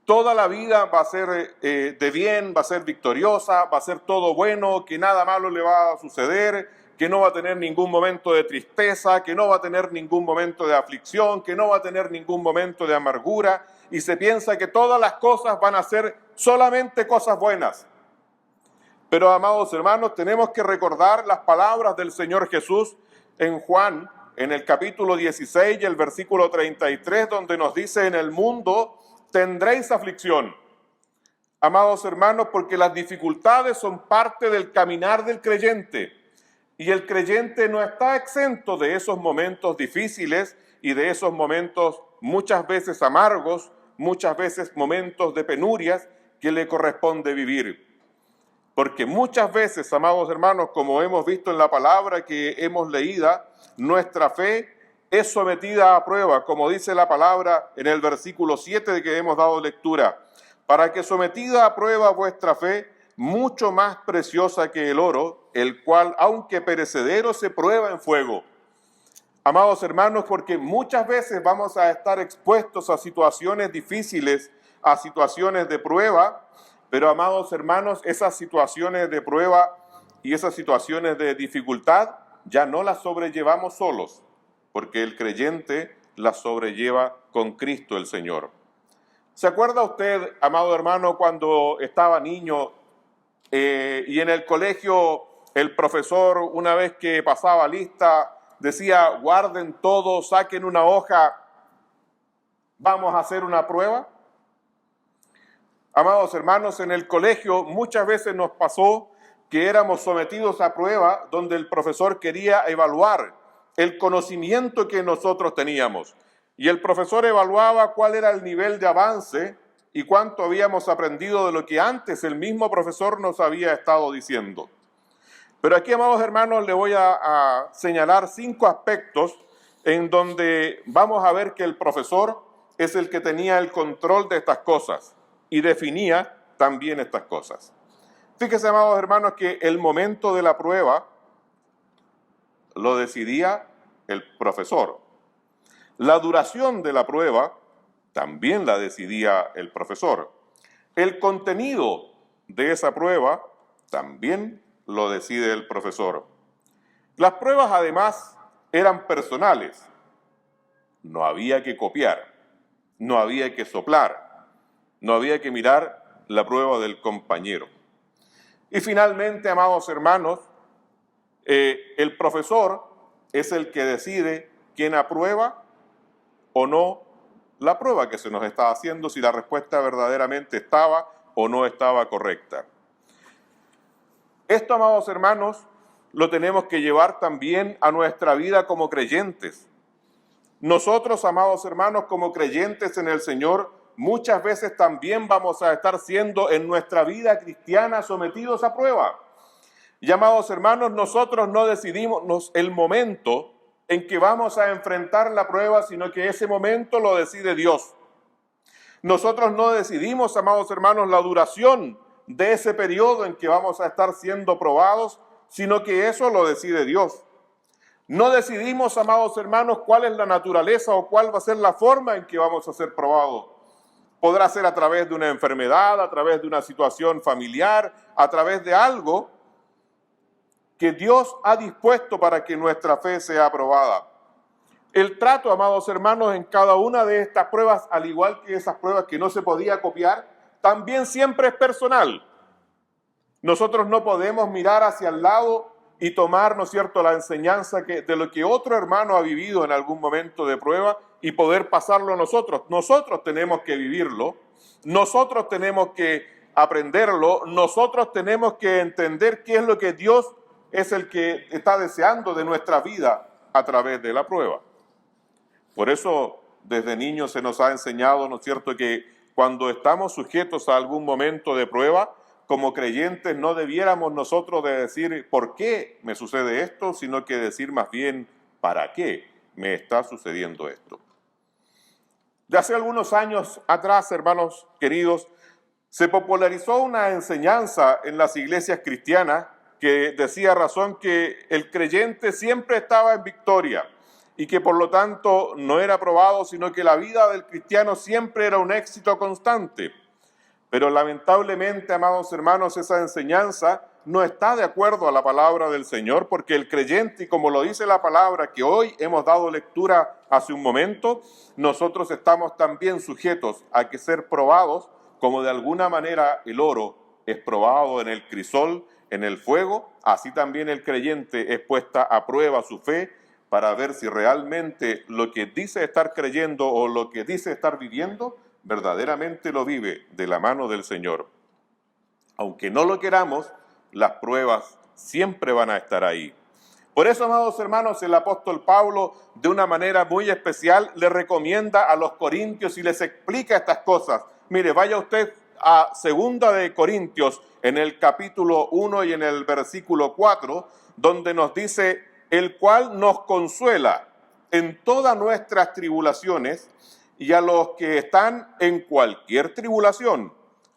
toda la vida va a ser de bien, va a ser victoriosa, va a ser todo bueno, que nada malo le va a suceder, que no va a tener ningún momento de tristeza, que no va a tener ningún momento de aflicción, que no va a tener ningún momento de amargura, y se piensa que todas las cosas van a ser solamente cosas buenas. Pero, amados hermanos, tenemos que recordar las palabras del Señor Jesús en Juan, en el capítulo 16 y el versículo 33, donde nos dice: en el mundo tendréis aflicción. Amados hermanos, porque las dificultades son parte del caminar del creyente, y el creyente no está exento de esos momentos difíciles y de esos momentos muchas veces amargos, muchas veces momentos de penurias que le corresponde vivir. Porque muchas veces, amados hermanos, como hemos visto en la palabra que hemos leído, nuestra fe es sometida a prueba, como dice la palabra en el versículo 7 de que hemos dado lectura, para que sometida a prueba vuestra fe, mucho más preciosa que el oro, el cual, aunque perecedero, se prueba en fuego. Amados hermanos, porque muchas veces vamos a estar expuestos a situaciones difíciles, a situaciones de prueba, pero, amados hermanos, esas situaciones de prueba y esas situaciones de dificultad ya no las sobrellevamos solos, porque el creyente la sobrelleva con Cristo el Señor. ¿Se acuerda usted, amado hermano, cuando estaba niño y en el colegio el profesor, una vez que pasaba lista, decía: guarden todo, saquen una hoja, vamos a hacer una prueba? Amados hermanos, en el colegio muchas veces nos pasó que éramos sometidos a prueba donde el profesor quería evaluar el conocimiento que nosotros teníamos. Y el profesor evaluaba cuál era el nivel de avance y cuánto habíamos aprendido de lo que antes el mismo profesor nos había estado diciendo. Pero aquí, amados hermanos, le voy a señalar 5 aspectos en donde vamos a ver que el profesor es el que tenía el control de estas cosas y definía también estas cosas. Fíjense, amados hermanos, que el momento de la prueba lo decidía el profesor. La duración de la prueba también la decidía el profesor. El contenido de esa prueba también lo decide el profesor. Las pruebas, además, eran personales. No había que copiar, no había que soplar, no había que mirar la prueba del compañero. Y finalmente, amados hermanos, el profesor es el que decide quién aprueba o no la prueba que se nos está haciendo, si la respuesta verdaderamente estaba o no estaba correcta. Esto, amados hermanos, lo tenemos que llevar también a nuestra vida como creyentes. Nosotros, amados hermanos, como creyentes en el Señor, muchas veces también vamos a estar siendo en nuestra vida cristiana sometidos a prueba. Y, amados hermanos, nosotros no decidimos el momento en que vamos a enfrentar la prueba, sino que ese momento lo decide Dios. Nosotros no decidimos, amados hermanos, la duración de ese periodo en que vamos a estar siendo probados, sino que eso lo decide Dios. No decidimos, amados hermanos, cuál es la naturaleza o cuál va a ser la forma en que vamos a ser probados. Podrá ser a través de una enfermedad, a través de una situación familiar, a través de algo que Dios ha dispuesto para que nuestra fe sea aprobada. El trato, amados hermanos, en cada una de estas pruebas, al igual que esas pruebas que no se podía copiar, también siempre es personal. Nosotros no podemos mirar hacia el lado y tomar, ¿no es cierto?, la enseñanza de lo que otro hermano ha vivido en algún momento de prueba y poder pasarlo a nosotros. Nosotros tenemos que vivirlo, nosotros tenemos que aprenderlo, nosotros tenemos que entender qué es lo que Dios es el que está deseando de nuestra vida a través de la prueba. Por eso, desde niños se nos ha enseñado, ¿no es cierto?, que cuando estamos sujetos a algún momento de prueba, como creyentes no debiéramos nosotros de decir ¿por qué me sucede esto?, sino que decir más bien ¿para qué me está sucediendo esto? De hace algunos años atrás, hermanos queridos, se popularizó una enseñanza en las iglesias cristianas que decía razón que el creyente siempre estaba en victoria y que por lo tanto no era probado, sino que la vida del cristiano siempre era un éxito constante. Pero lamentablemente, amados hermanos, esa enseñanza no está de acuerdo a la palabra del Señor, porque el creyente, y como lo dice la palabra que hoy hemos dado lectura hace un momento, nosotros estamos también sujetos a que ser probados, como de alguna manera el oro es probado en el crisol, en el fuego, así también el creyente es puesta a prueba su fe para ver si realmente lo que dice estar creyendo o lo que dice estar viviendo verdaderamente lo vive de la mano del Señor. Aunque no lo queramos, las pruebas siempre van a estar ahí. Por eso, amados hermanos, el apóstol Pablo, de una manera muy especial, le recomienda a los corintios y les explica estas cosas. Mire, vaya usted a 2 de Corintios, en el capítulo 1 y en el versículo 4, donde nos dice, el cual nos consuela en todas nuestras tribulaciones, y a los que están en cualquier tribulación,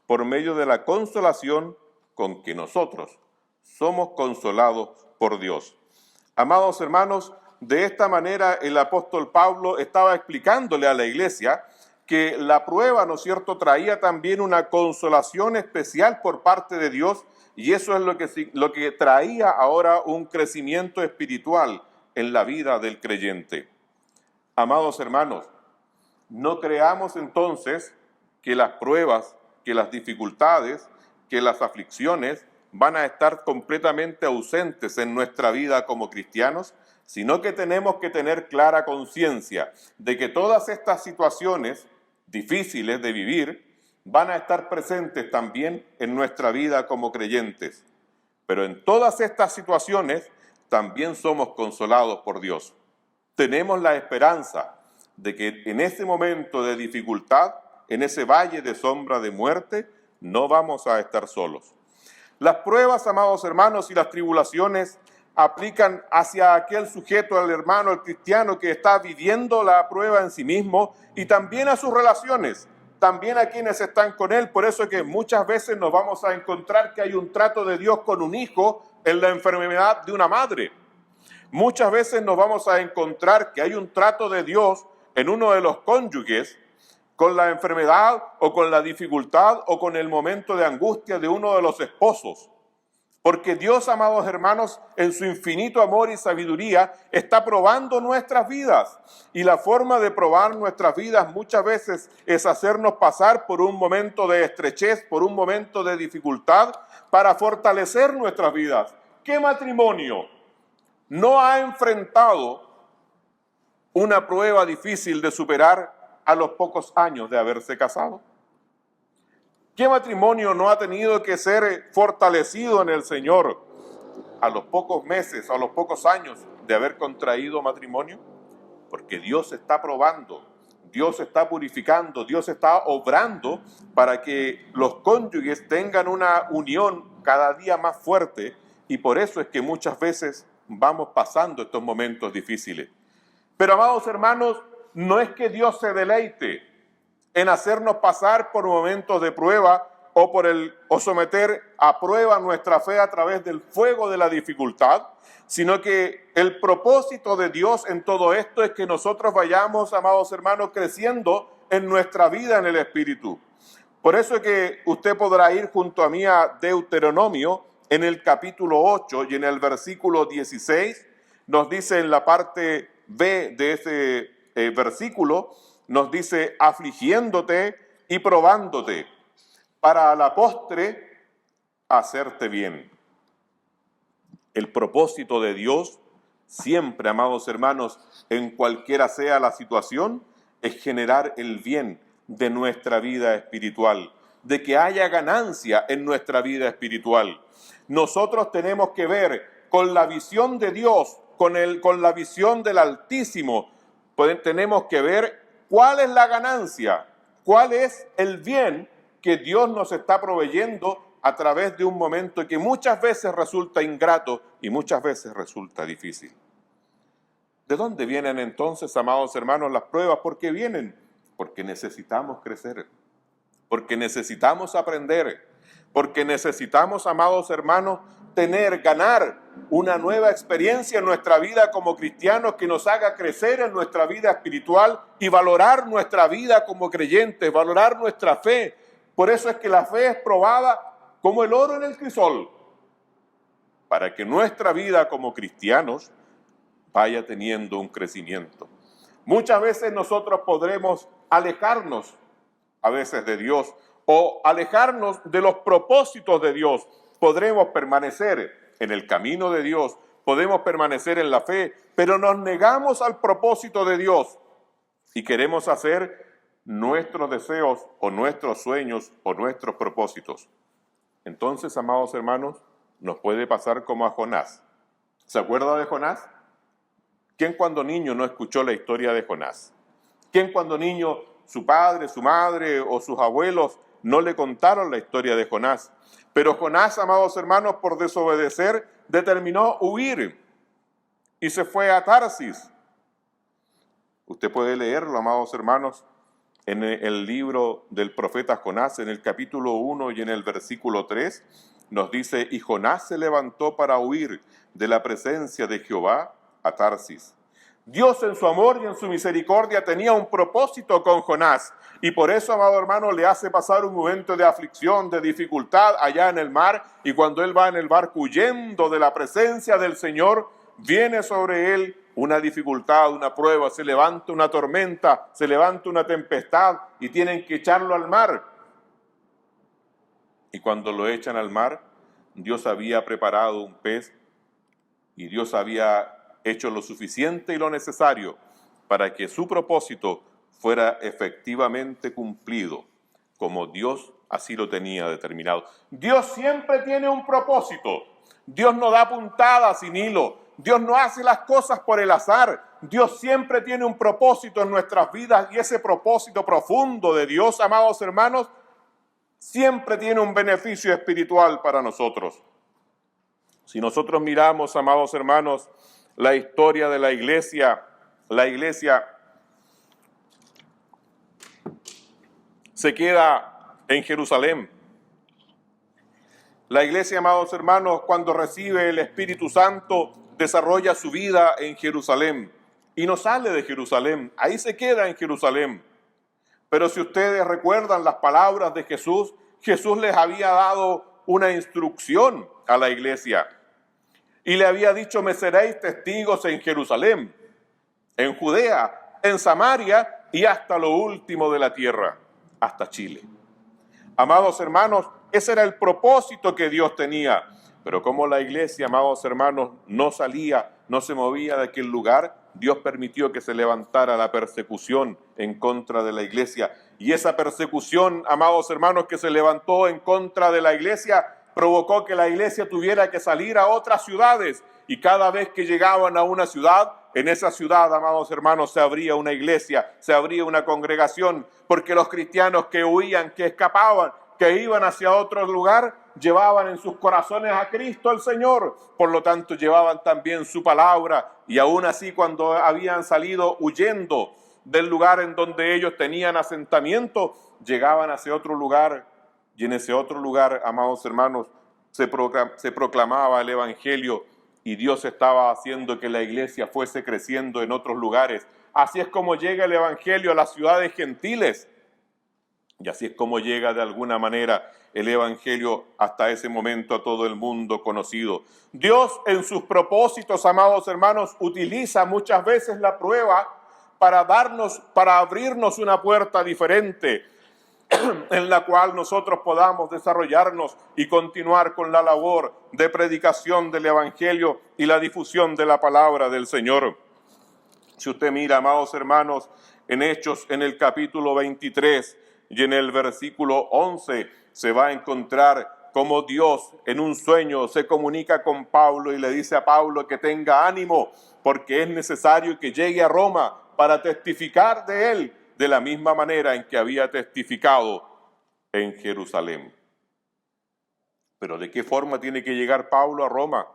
por medio de la consolación con que nosotros somos consolados por Dios. Amados hermanos, de esta manera el apóstol Pablo estaba explicándole a la iglesia que la prueba, ¿no es cierto?, traía también una consolación especial por parte de Dios, y eso es lo que traía ahora un crecimiento espiritual en la vida del creyente. Amados hermanos, no creamos entonces que las pruebas, que las dificultades, que las aflicciones van a estar completamente ausentes en nuestra vida como cristianos, sino que tenemos que tener clara conciencia de que todas estas situaciones difíciles de vivir van a estar presentes también en nuestra vida como creyentes. Pero en todas estas situaciones también somos consolados por Dios. Tenemos la esperanza de que en ese momento de dificultad, en ese valle de sombra de muerte, no vamos a estar solos. Las pruebas, amados hermanos, y las tribulaciones aplican hacia aquel sujeto, al hermano, al cristiano que está viviendo la prueba en sí mismo, y también a sus relaciones, también a quienes están con él. Por eso es que muchas veces nos vamos a encontrar que hay un trato de Dios con un hijo en la enfermedad de una madre. Muchas veces nos vamos a encontrar que hay un trato de Dios en uno de los cónyuges con la enfermedad o con la dificultad o con el momento de angustia de uno de los esposos. Porque Dios, amados hermanos, en su infinito amor y sabiduría, está probando nuestras vidas. Y la forma de probar nuestras vidas muchas veces es hacernos pasar por un momento de estrechez, por un momento de dificultad, para fortalecer nuestras vidas. ¿Qué matrimonio no ha enfrentado una prueba difícil de superar a los pocos años de haberse casado? ¿Qué matrimonio no ha tenido que ser fortalecido en el Señor a los pocos meses, a los pocos años de haber contraído matrimonio? Porque Dios está probando, Dios está purificando, Dios está obrando para que los cónyuges tengan una unión cada día más fuerte, y por eso es que muchas veces vamos pasando estos momentos difíciles. Pero, amados hermanos, no es que Dios se deleite en hacernos pasar por momentos de prueba o someter a prueba nuestra fe a través del fuego de la dificultad, sino que el propósito de Dios en todo esto es que nosotros vayamos, amados hermanos, creciendo en nuestra vida en el Espíritu. Por eso es que usted podrá ir junto a mí a Deuteronomio en el capítulo 8 y en el versículo 16, nos dice en la parte B de ese versículo, nos dice, afligiéndote y probándote, para a la postre hacerte bien. El propósito de Dios siempre, amados hermanos, en cualquiera sea la situación, es generar el bien de nuestra vida espiritual, de que haya ganancia en nuestra vida espiritual. Nosotros tenemos que ver con la visión de Dios, con la visión del Altísimo, tenemos que ver cuál es la ganancia, cuál es el bien que Dios nos está proveyendo a través de un momento que muchas veces resulta ingrato y muchas veces resulta difícil. ¿De dónde vienen entonces, amados hermanos, las pruebas? ¿Por qué vienen? Porque necesitamos crecer, porque necesitamos aprender, porque necesitamos, amados hermanos, ganar una nueva experiencia en nuestra vida como cristianos que nos haga crecer en nuestra vida espiritual y valorar nuestra vida como creyentes, valorar nuestra fe. Por eso es que la fe es probada como el oro en el crisol, para que nuestra vida como cristianos vaya teniendo un crecimiento. Muchas veces nosotros podremos alejarnos a veces de Dios o alejarnos de los propósitos de Dios. Podremos permanecer en el camino de Dios, podemos permanecer en la fe, pero nos negamos al propósito de Dios y queremos hacer nuestros deseos o nuestros sueños o nuestros propósitos. Entonces, amados hermanos, nos puede pasar como a Jonás. ¿Se acuerda de Jonás? ¿Quién cuando niño no escuchó la historia de Jonás? ¿Quién cuando niño su padre, su madre o sus abuelos no le contaron la historia de Jonás? Pero Jonás, amados hermanos, por desobedecer, determinó huir y se fue a Tarsis. Usted puede leerlo, amados hermanos, en el libro del profeta Jonás, en el capítulo 1 y en el versículo 3, nos dice, y Jonás se levantó para huir de la presencia de Jehová a Tarsis. Dios en su amor y en su misericordia tenía un propósito con Jonás y por eso, amado hermano, le hace pasar un momento de aflicción, de dificultad allá en el mar, y cuando él va en el barco huyendo de la presencia del Señor, viene sobre él una dificultad, una prueba, se levanta una tormenta, se levanta una tempestad y tienen que echarlo al mar. Y cuando lo echan al mar, Dios había preparado un pez y Dios había hecho lo suficiente y lo necesario para que su propósito fuera efectivamente cumplido, como Dios así lo tenía determinado. Dios siempre tiene un propósito. Dios no da puntadas sin hilo. Dios no hace las cosas por el azar. Dios siempre tiene un propósito en nuestras vidas y ese propósito profundo de Dios, amados hermanos, siempre tiene un beneficio espiritual para nosotros. Si nosotros miramos, amados hermanos, la historia de la iglesia se queda en Jerusalén. La iglesia, amados hermanos, cuando recibe el Espíritu Santo, desarrolla su vida en Jerusalén y no sale de Jerusalén, ahí se queda en Jerusalén. Pero si ustedes recuerdan las palabras de Jesús, Jesús les había dado una instrucción a la iglesia y le había dicho, me seréis testigos en Jerusalén, en Judea, en Samaria y hasta lo último de la tierra, hasta Chile. Amados hermanos, ese era el propósito que Dios tenía. Pero como la iglesia, amados hermanos, no salía, no se movía de aquel lugar, Dios permitió que se levantara la persecución en contra de la iglesia. Y esa persecución, amados hermanos, que se levantó en contra de la iglesia, provocó que la iglesia tuviera que salir a otras ciudades. Y cada vez que llegaban a una ciudad, en esa ciudad, amados hermanos, se abría una iglesia, se abría una congregación, porque los cristianos que huían, que escapaban, que iban hacia otro lugar, llevaban en sus corazones a Cristo el Señor. Por lo tanto, llevaban también su palabra. Y aún así, cuando habían salido huyendo del lugar en donde ellos tenían asentamiento, llegaban hacia otro lugar Y en ese otro lugar, amados hermanos, se proclamaba el Evangelio y Dios estaba haciendo que la iglesia fuese creciendo en otros lugares. Así es como llega el Evangelio a las ciudades gentiles. Y así es como llega de alguna manera el Evangelio hasta ese momento a todo el mundo conocido. Dios en sus propósitos, amados hermanos, utiliza muchas veces la prueba para abrirnos una puerta diferente en la cual nosotros podamos desarrollarnos y continuar con la labor de predicación del Evangelio y la difusión de la palabra del Señor. Si usted mira, amados hermanos, en Hechos, en el capítulo 23 y en el versículo 11, se va a encontrar cómo Dios en un sueño se comunica con Pablo y le dice a Pablo que tenga ánimo, porque es necesario que llegue a Roma para testificar de él de la misma manera en que había testificado en Jerusalén. Pero ¿de qué forma tiene que llegar Pablo a Roma?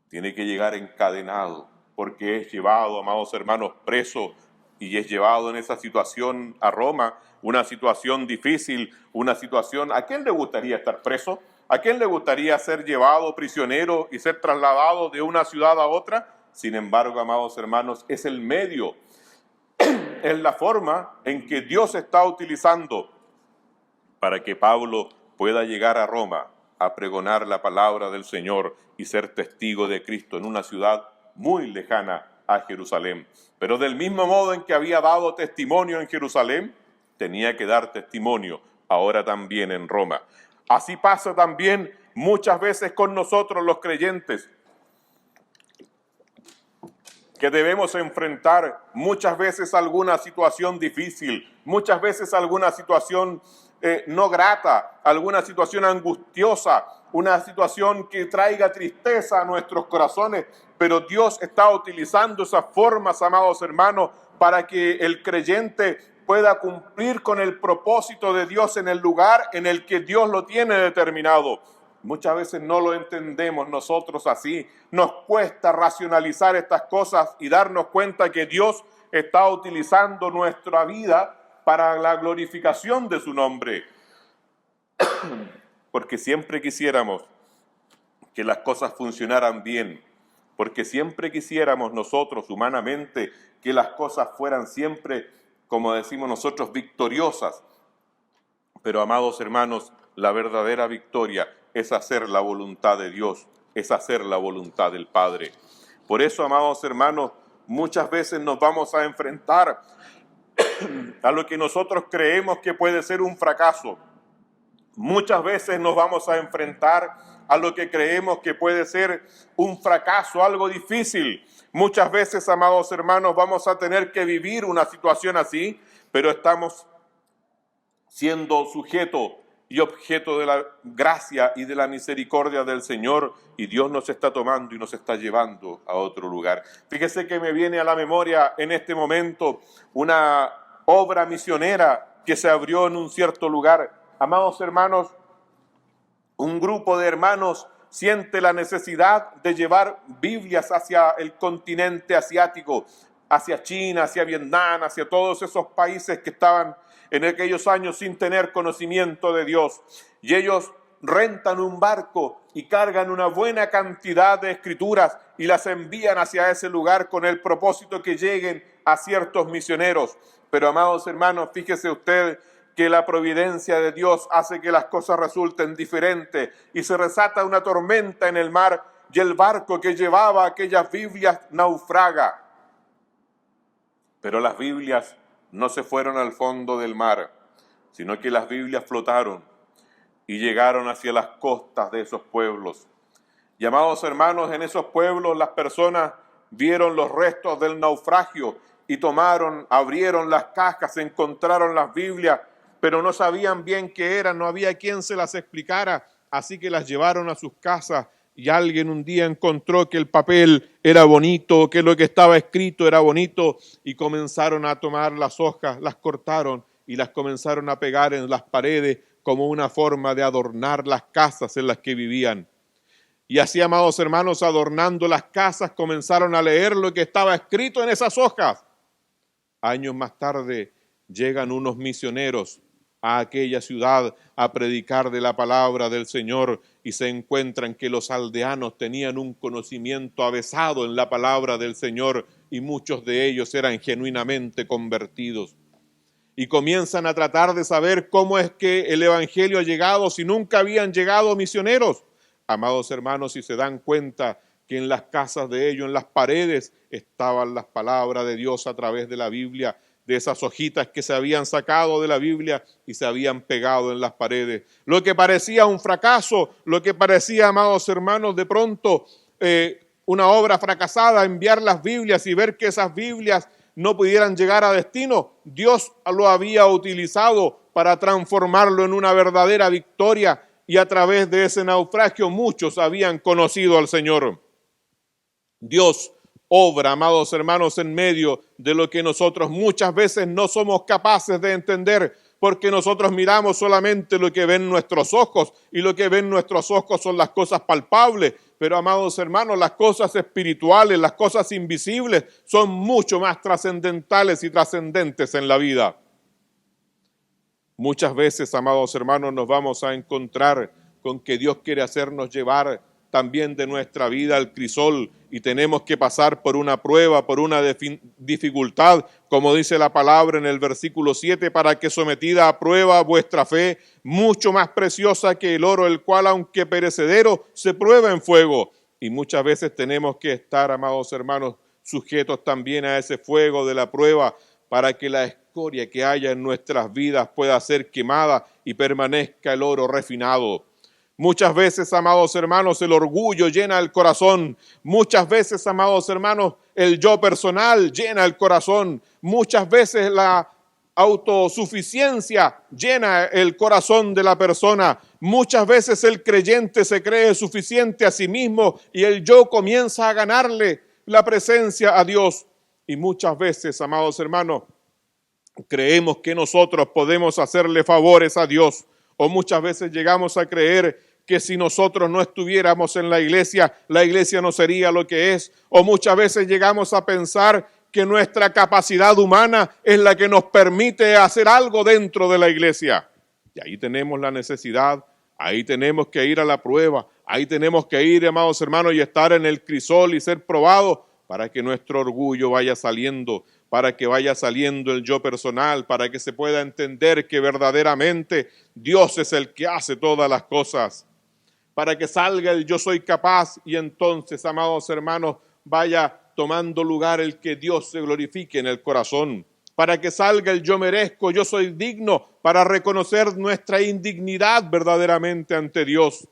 Tiene que llegar encadenado, porque es llevado, amados hermanos, preso, y es llevado en esa situación a Roma, una situación difícil, una situación... ¿A quién le gustaría estar preso? ¿A quién le gustaría ser llevado prisionero y ser trasladado de una ciudad a otra? Sin embargo, amados hermanos, es el medio, es la forma en que Dios está utilizando para que Pablo pueda llegar a Roma a pregonar la palabra del Señor y ser testigo de Cristo en una ciudad muy lejana a Jerusalén. Pero del mismo modo en que había dado testimonio en Jerusalén, tenía que dar testimonio ahora también en Roma. Así pasa también muchas veces con nosotros los creyentes, que debemos enfrentar muchas veces alguna situación difícil, muchas veces alguna situación no grata, alguna situación angustiosa, una situación que traiga tristeza a nuestros corazones, pero Dios está utilizando esas formas, amados hermanos, para que el creyente pueda cumplir con el propósito de Dios en el lugar en el que Dios lo tiene determinado. Muchas veces no lo entendemos nosotros así. Nos cuesta racionalizar estas cosas y darnos cuenta que Dios está utilizando nuestra vida para la glorificación de su nombre. Porque siempre quisiéramos que las cosas funcionaran bien. Porque siempre quisiéramos nosotros humanamente que las cosas fueran siempre, como decimos nosotros, victoriosas. Pero, amados hermanos, la verdadera victoria es hacer la voluntad de Dios, es hacer la voluntad del Padre. Por eso, amados hermanos, muchas veces nos vamos a enfrentar a lo que nosotros creemos que puede ser un fracaso. Muchas veces nos vamos a enfrentar a lo que creemos que puede ser un fracaso, algo difícil. Muchas veces, amados hermanos, vamos a tener que vivir una situación así, pero estamos siendo sujetos y objeto de la gracia y de la misericordia del Señor, y Dios nos está tomando y nos está llevando a otro lugar. Fíjese que me viene a la memoria en este momento una obra misionera que se abrió en un cierto lugar. Amados hermanos, un grupo de hermanos siente la necesidad de llevar Biblias hacia el continente asiático, hacia China, hacia Vietnam, hacia todos esos países que estaban en aquellos años sin tener conocimiento de Dios. Y ellos rentan un barco y cargan una buena cantidad de escrituras y las envían hacia ese lugar con el propósito que lleguen a ciertos misioneros. Pero, amados hermanos, fíjese usted que la providencia de Dios hace que las cosas resulten diferentes y se desata una tormenta en el mar y el barco que llevaba aquellas Biblias naufraga. Pero las Biblias no se fueron al fondo del mar, sino que las Biblias flotaron y llegaron hacia las costas de esos pueblos. Y, amados hermanos, en esos pueblos las personas vieron los restos del naufragio y abrieron las cajas, encontraron las Biblias, pero no sabían bien qué eran, no había quien se las explicara, así que las llevaron a sus casas. Y alguien un día encontró que el papel era bonito, que lo que estaba escrito era bonito, y comenzaron a tomar las hojas, las cortaron y las comenzaron a pegar en las paredes como una forma de adornar las casas en las que vivían. Y así, amados hermanos, adornando las casas, comenzaron a leer lo que estaba escrito en esas hojas. Años más tarde llegan unos misioneros a aquella ciudad a predicar de la palabra del Señor y se encuentran que los aldeanos tenían un conocimiento avesado en la palabra del Señor y muchos de ellos eran genuinamente convertidos. Y comienzan a tratar de saber cómo es que el evangelio ha llegado si nunca habían llegado misioneros. Amados hermanos, si se dan cuenta que en las casas de ellos, en las paredes, estaban las palabras de Dios a través de la Biblia, de esas hojitas que se habían sacado de la Biblia y se habían pegado en las paredes. Lo que parecía un fracaso, lo que parecía, amados hermanos, de pronto una obra fracasada, enviar las Biblias y ver que esas Biblias no pudieran llegar a destino, Dios lo había utilizado para transformarlo en una verdadera victoria y a través de ese naufragio muchos habían conocido al Señor. Dios obra, amados hermanos, en medio de lo que nosotros muchas veces no somos capaces de entender, porque nosotros miramos solamente lo que ven nuestros ojos, y lo que ven nuestros ojos son las cosas palpables. Pero, amados hermanos, las cosas espirituales, las cosas invisibles, son mucho más trascendentales y trascendentes en la vida. Muchas veces, amados hermanos, nos vamos a encontrar con que Dios quiere hacernos llevar también de nuestra vida al crisol y tenemos que pasar por una prueba, por una dificultad, como dice la palabra en el versículo 7, para que sometida a prueba vuestra fe, mucho más preciosa que el oro, el cual aunque perecedero, se prueba en fuego. Y muchas veces tenemos que estar, amados hermanos, sujetos también a ese fuego de la prueba, para que la escoria que haya en nuestras vidas pueda ser quemada y permanezca el oro refinado. Muchas veces, amados hermanos, el orgullo llena el corazón. Muchas veces, amados hermanos, el yo personal llena el corazón. Muchas veces la autosuficiencia llena el corazón de la persona. Muchas veces el creyente se cree suficiente a sí mismo y el yo comienza a ganarle la presencia a Dios. Y muchas veces, amados hermanos, creemos que nosotros podemos hacerle favores a Dios. O muchas veces llegamos a creer que si nosotros no estuviéramos en la iglesia no sería lo que es. O muchas veces llegamos a pensar que nuestra capacidad humana es la que nos permite hacer algo dentro de la iglesia. Y ahí tenemos la necesidad, ahí tenemos que ir a la prueba, ahí tenemos que ir, amados hermanos, y estar en el crisol y ser probados para que nuestro orgullo vaya saliendo, para que vaya saliendo el yo personal, para que se pueda entender que verdaderamente Dios es el que hace todas las cosas. Para que salga el yo soy capaz y entonces, amados hermanos, vaya tomando lugar el que Dios se glorifique en el corazón. Para que salga el yo merezco, yo soy digno, para reconocer nuestra indignidad verdaderamente ante Dios.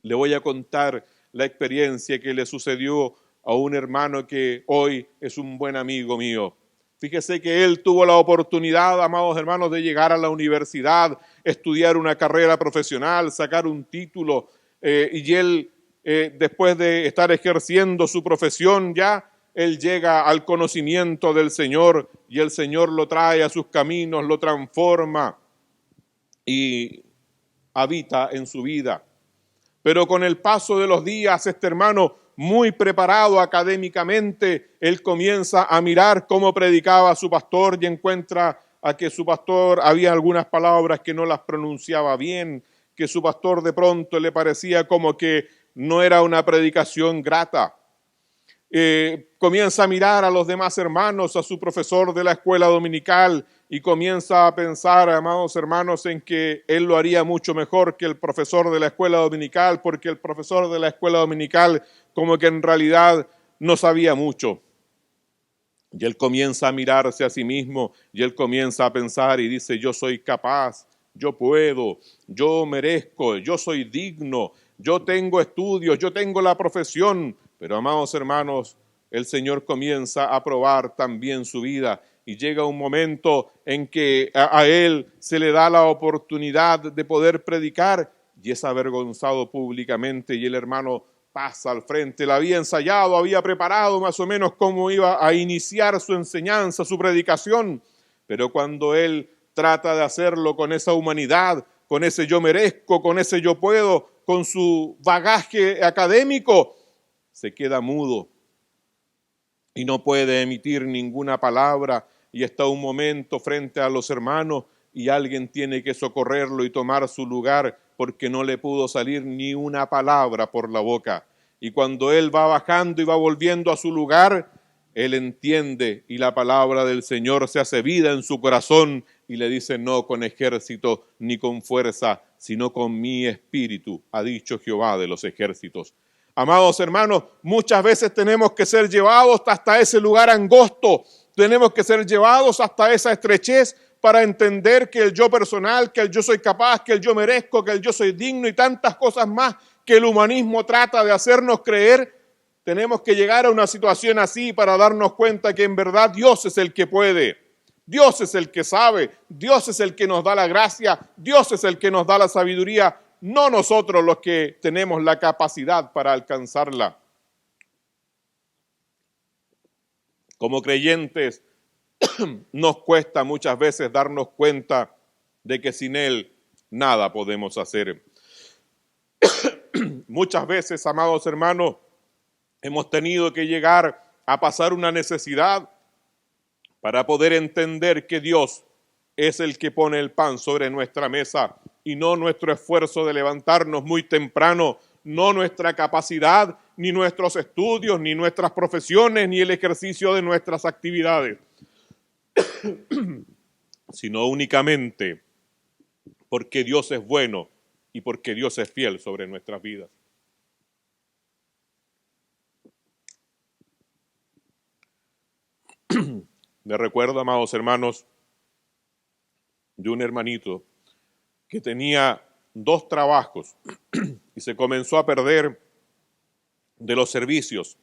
Le voy a contar la experiencia que le sucedió a un hermano que hoy es un buen amigo mío. Fíjese que él tuvo la oportunidad, amados hermanos, de llegar a la universidad, estudiar una carrera profesional, sacar un título, y él, después de estar ejerciendo su profesión ya, él llega al conocimiento del Señor y el Señor lo trae a sus caminos, lo transforma y habita en su vida. Pero con el paso de los días, este hermano, muy preparado académicamente, él comienza a mirar cómo predicaba su pastor y encuentra a que su pastor había algunas palabras que no las pronunciaba bien, que su pastor de pronto le parecía como que no era una predicación grata. Comienza a mirar a los demás hermanos, a su profesor de la escuela dominical y comienza a pensar, amados hermanos, en que él lo haría mucho mejor que el profesor de la escuela dominical, porque el profesor de la escuela dominical como que en realidad no sabía mucho. Y él comienza a mirarse a sí mismo y él comienza a pensar y dice, yo soy capaz, yo puedo, yo merezco, yo soy digno, yo tengo estudios, yo tengo la profesión. Pero, amados hermanos, el Señor comienza a probar también su vida y llega un momento en que a él se le da la oportunidad de poder predicar y es avergonzado públicamente y el hermano pasa al frente. La había ensayado, había preparado más o menos cómo iba a iniciar su enseñanza, su predicación, pero cuando él trata de hacerlo con esa humanidad, con ese yo merezco, con ese yo puedo, con su bagaje académico, se queda mudo y no puede emitir ninguna palabra y está un momento frente a los hermanos y alguien tiene que socorrerlo y tomar su lugar porque no le pudo salir ni una palabra por la boca. Y cuando él va bajando y va volviendo a su lugar, él entiende y la palabra del Señor se hace vida en su corazón y le dice: no con ejército ni con fuerza, sino con mi espíritu, ha dicho Jehová de los ejércitos. Amados hermanos, muchas veces tenemos que ser llevados hasta ese lugar angosto, tenemos que ser llevados hasta esa estrechez para entender que el yo personal, que el yo soy capaz, que el yo merezco, que el yo soy digno y tantas cosas más que el humanismo trata de hacernos creer. Tenemos que llegar a una situación así para darnos cuenta que en verdad Dios es el que puede, Dios es el que sabe, Dios es el que nos da la gracia, Dios es el que nos da la sabiduría, no nosotros los que tenemos la capacidad para alcanzarla. Como creyentes nos cuesta muchas veces darnos cuenta de que sin Él nada podemos hacer. Muchas veces, amados hermanos, hemos tenido que llegar a pasar una necesidad para poder entender que Dios es el que pone el pan sobre nuestra mesa y no nuestro esfuerzo de levantarnos muy temprano, no nuestra capacidad, ni nuestros estudios, ni nuestras profesiones, ni el ejercicio de nuestras actividades, sino únicamente porque Dios es bueno y porque Dios es fiel sobre nuestras vidas. Me recuerdo, amados hermanos, de un hermanito que tenía 2 trabajos y se comenzó a perder de los servicios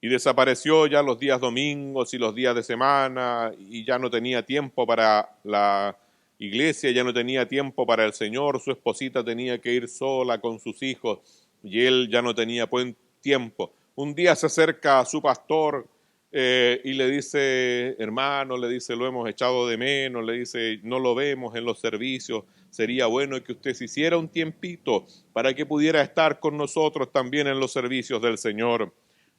y desapareció ya los días domingos y los días de semana y ya no tenía tiempo para la iglesia, ya no tenía tiempo para el Señor, su esposita tenía que ir sola con sus hijos y él ya no tenía buen tiempo. Un día se acerca a su pastor y le dice: hermano, le dice, lo hemos echado de menos, le dice, no lo vemos en los servicios, sería bueno que usted se hiciera un tiempito para que pudiera estar con nosotros también en los servicios del Señor.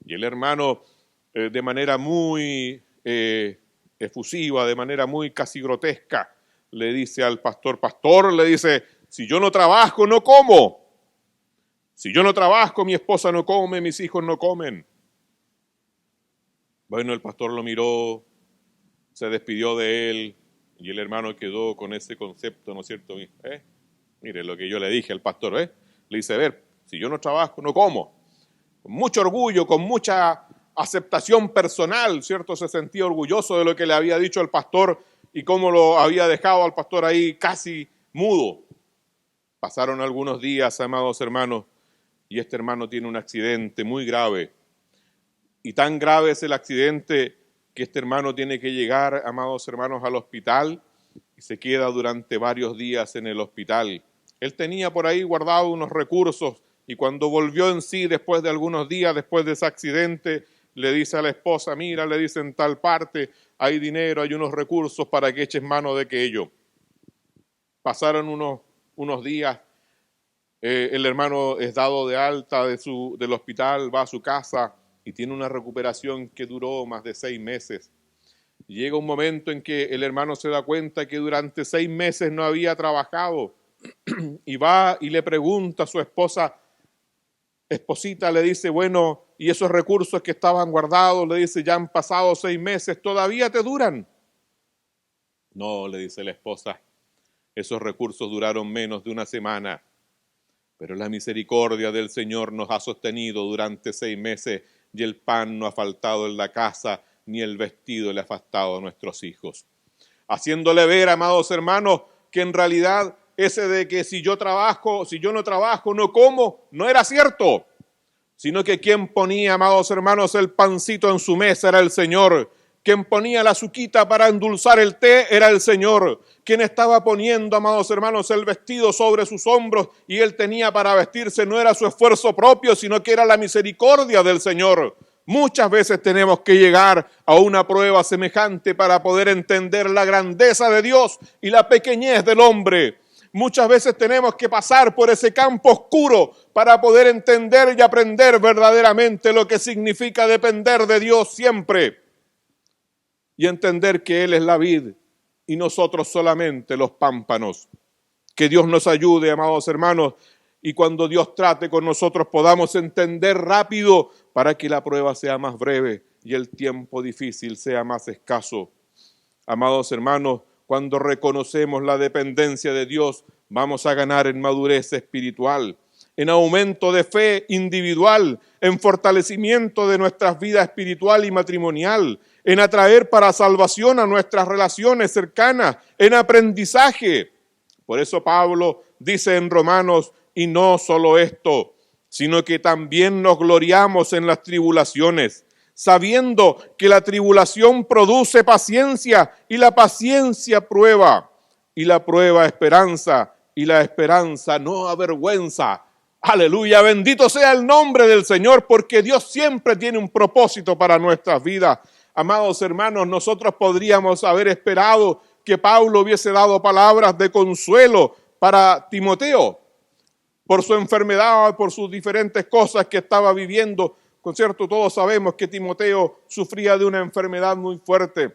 Y el hermano, de manera muy efusiva, de manera muy casi grotesca, le dice al pastor: pastor, le dice, si yo no trabajo, no como. Si yo no trabajo, mi esposa no come, mis hijos no comen. Bueno, el pastor lo miró, se despidió de él y el hermano quedó con ese concepto, ¿no es cierto? Mire lo que yo le dije al pastor, Le dice: a ver, si yo no trabajo, no como. Con mucho orgullo, con mucha aceptación personal, ¿cierto? Se sentía orgulloso de lo que le había dicho el pastor y cómo lo había dejado al pastor ahí casi mudo. Pasaron algunos días, amados hermanos, y este hermano tiene un accidente muy grave. Y tan grave es el accidente que este hermano tiene que llegar, amados hermanos, al hospital y se queda durante varios días en el hospital. Él tenía por ahí guardado unos recursos y cuando volvió en sí después de algunos días, después de ese accidente, le dice a la esposa: mira, le dice, en tal parte hay dinero, hay unos recursos para que eches mano de aquello. Pasaron unos días, el hermano es dado de alta del hospital, va a su casa y tiene una recuperación que duró más de 6 meses. Llega un momento en que el hermano se da cuenta que durante 6 meses no había trabajado y va y le pregunta a su esposita, le dice: bueno, y esos recursos que estaban guardados, le dice, ya han pasado 6 meses, ¿todavía te duran? No, le dice la esposa, esos recursos duraron menos de una semana, pero la misericordia del Señor nos ha sostenido durante 6 meses y el pan no ha faltado en la casa, ni el vestido le ha faltado a nuestros hijos. Haciéndole ver, amados hermanos, que en realidad ese de que si yo no trabajo, no como, no era cierto, sino que quien ponía, amados hermanos, el pancito en su mesa era el Señor. Quien ponía la azuquita para endulzar el té era el Señor. Quien estaba poniendo, amados hermanos, el vestido sobre sus hombros y él tenía para vestirse no era su esfuerzo propio, sino que era la misericordia del Señor. Muchas veces tenemos que llegar a una prueba semejante para poder entender la grandeza de Dios y la pequeñez del hombre. Muchas veces tenemos que pasar por ese campo oscuro para poder entender y aprender verdaderamente lo que significa depender de Dios siempre. Y entender que Él es la vid y nosotros solamente los pámpanos. Que Dios nos ayude, amados hermanos, y cuando Dios trate con nosotros podamos entender rápido para que la prueba sea más breve y el tiempo difícil sea más escaso. Amados hermanos, cuando reconocemos la dependencia de Dios, vamos a ganar en madurez espiritual, en aumento de fe individual, en fortalecimiento de nuestras vidas espiritual y matrimonial, en atraer para salvación a nuestras relaciones cercanas, en aprendizaje. Por eso Pablo dice en Romanos, y no solo esto, sino que también nos gloriamos en las tribulaciones, sabiendo que la tribulación produce paciencia, y la paciencia prueba, y la prueba esperanza, y la esperanza no avergüenza. Aleluya, bendito sea el nombre del Señor, porque Dios siempre tiene un propósito para nuestras vidas. Amados hermanos, nosotros podríamos haber esperado que Pablo hubiese dado palabras de consuelo para Timoteo por su enfermedad, por sus diferentes cosas que estaba viviendo. Con cierto, todos sabemos que Timoteo sufría de una enfermedad muy fuerte.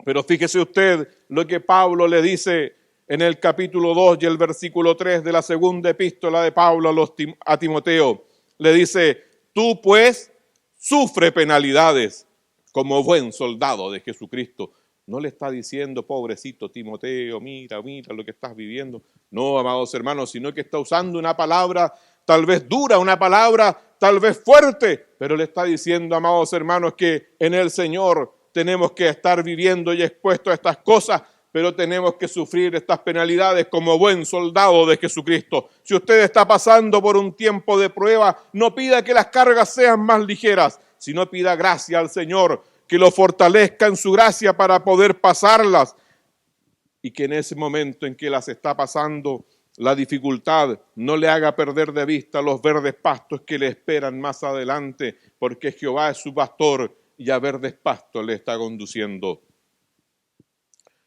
Pero fíjese usted lo que Pablo le dice en el capítulo 2 y el versículo 3 de la segunda epístola de Pablo a Timoteo. Le dice, tú pues sufre penalidades como buen soldado de Jesucristo. No le está diciendo, pobrecito Timoteo, mira lo que estás viviendo. No, amados hermanos, sino que está usando una palabra tal vez dura, una palabra tal vez fuerte, pero le está diciendo, amados hermanos, que en el Señor tenemos que estar viviendo y expuestos a estas cosas, pero tenemos que sufrir estas penalidades como buen soldado de Jesucristo. Si usted está pasando por un tiempo de prueba, no pida que las cargas sean más ligeras, sino pida gracia al Señor, que lo fortalezca en su gracia para poder pasarlas, y que en ese momento en que las está pasando, la dificultad no le haga perder de vista los verdes pastos que le esperan más adelante, porque Jehová es su pastor y a verdes pastos le está conduciendo.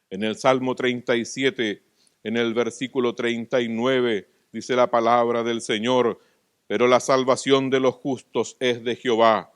En el Salmo 37, en el versículo 39, dice la palabra del Señor, pero la salvación de los justos es de Jehová,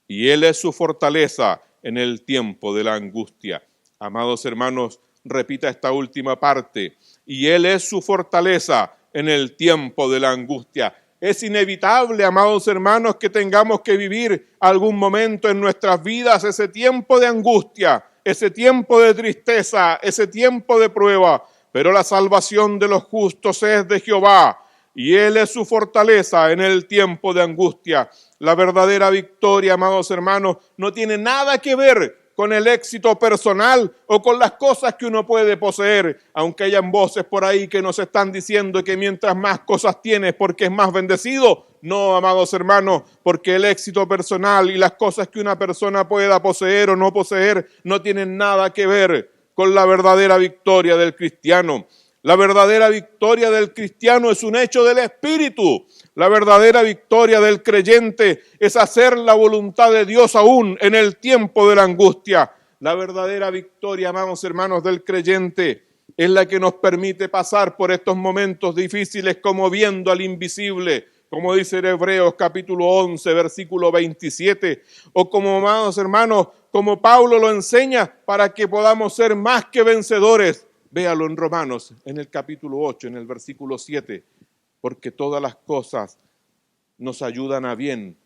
y Él es su fortaleza en el tiempo de la angustia. Amados hermanos, repita esta última parte, y Él es su fortaleza en el tiempo de la angustia. Es inevitable, amados hermanos, que tengamos que vivir algún momento en nuestras vidas ese tiempo de angustia, ese tiempo de tristeza, ese tiempo de prueba, pero la salvación de los justos es de Jehová, y Él es su fortaleza en el tiempo de angustia. La verdadera victoria, amados hermanos, no tiene nada que ver con el éxito personal o con las cosas que uno puede poseer, aunque hayan voces por ahí que nos están diciendo que mientras más cosas tienes porque es más bendecido. No, amados hermanos, porque el éxito personal y las cosas que una persona pueda poseer o no poseer no tienen nada que ver con la verdadera victoria del cristiano. La verdadera victoria del cristiano es un hecho del Espíritu. La verdadera victoria del creyente es hacer la voluntad de Dios aún en el tiempo de la angustia. La verdadera victoria, amados hermanos, del creyente es la que nos permite pasar por estos momentos difíciles como viendo al invisible, como dice en Hebreos capítulo 11, versículo 27, o como, amados hermanos, como Pablo lo enseña, para que podamos ser más que vencedores. Véalo en Romanos, en el capítulo 8, en el versículo 7, porque todas las cosas nos ayudan a bien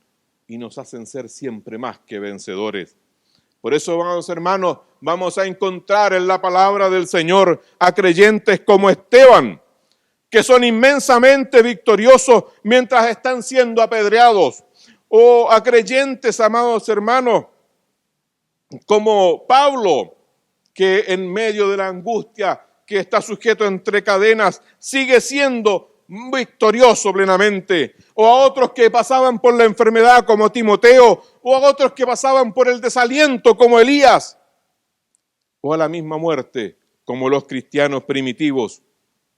y nos hacen ser siempre más que vencedores. Por eso, amados hermanos, vamos a encontrar en la palabra del Señor a creyentes como Esteban, que son inmensamente victoriosos mientras están siendo apedreados, o a creyentes, amados hermanos, como Pablo, que en medio de la angustia, que está sujeto entre cadenas, sigue siendo victorioso plenamente, o a otros que pasaban por la enfermedad como Timoteo, o a otros que pasaban por el desaliento como Elías, o a la misma muerte como los cristianos primitivos.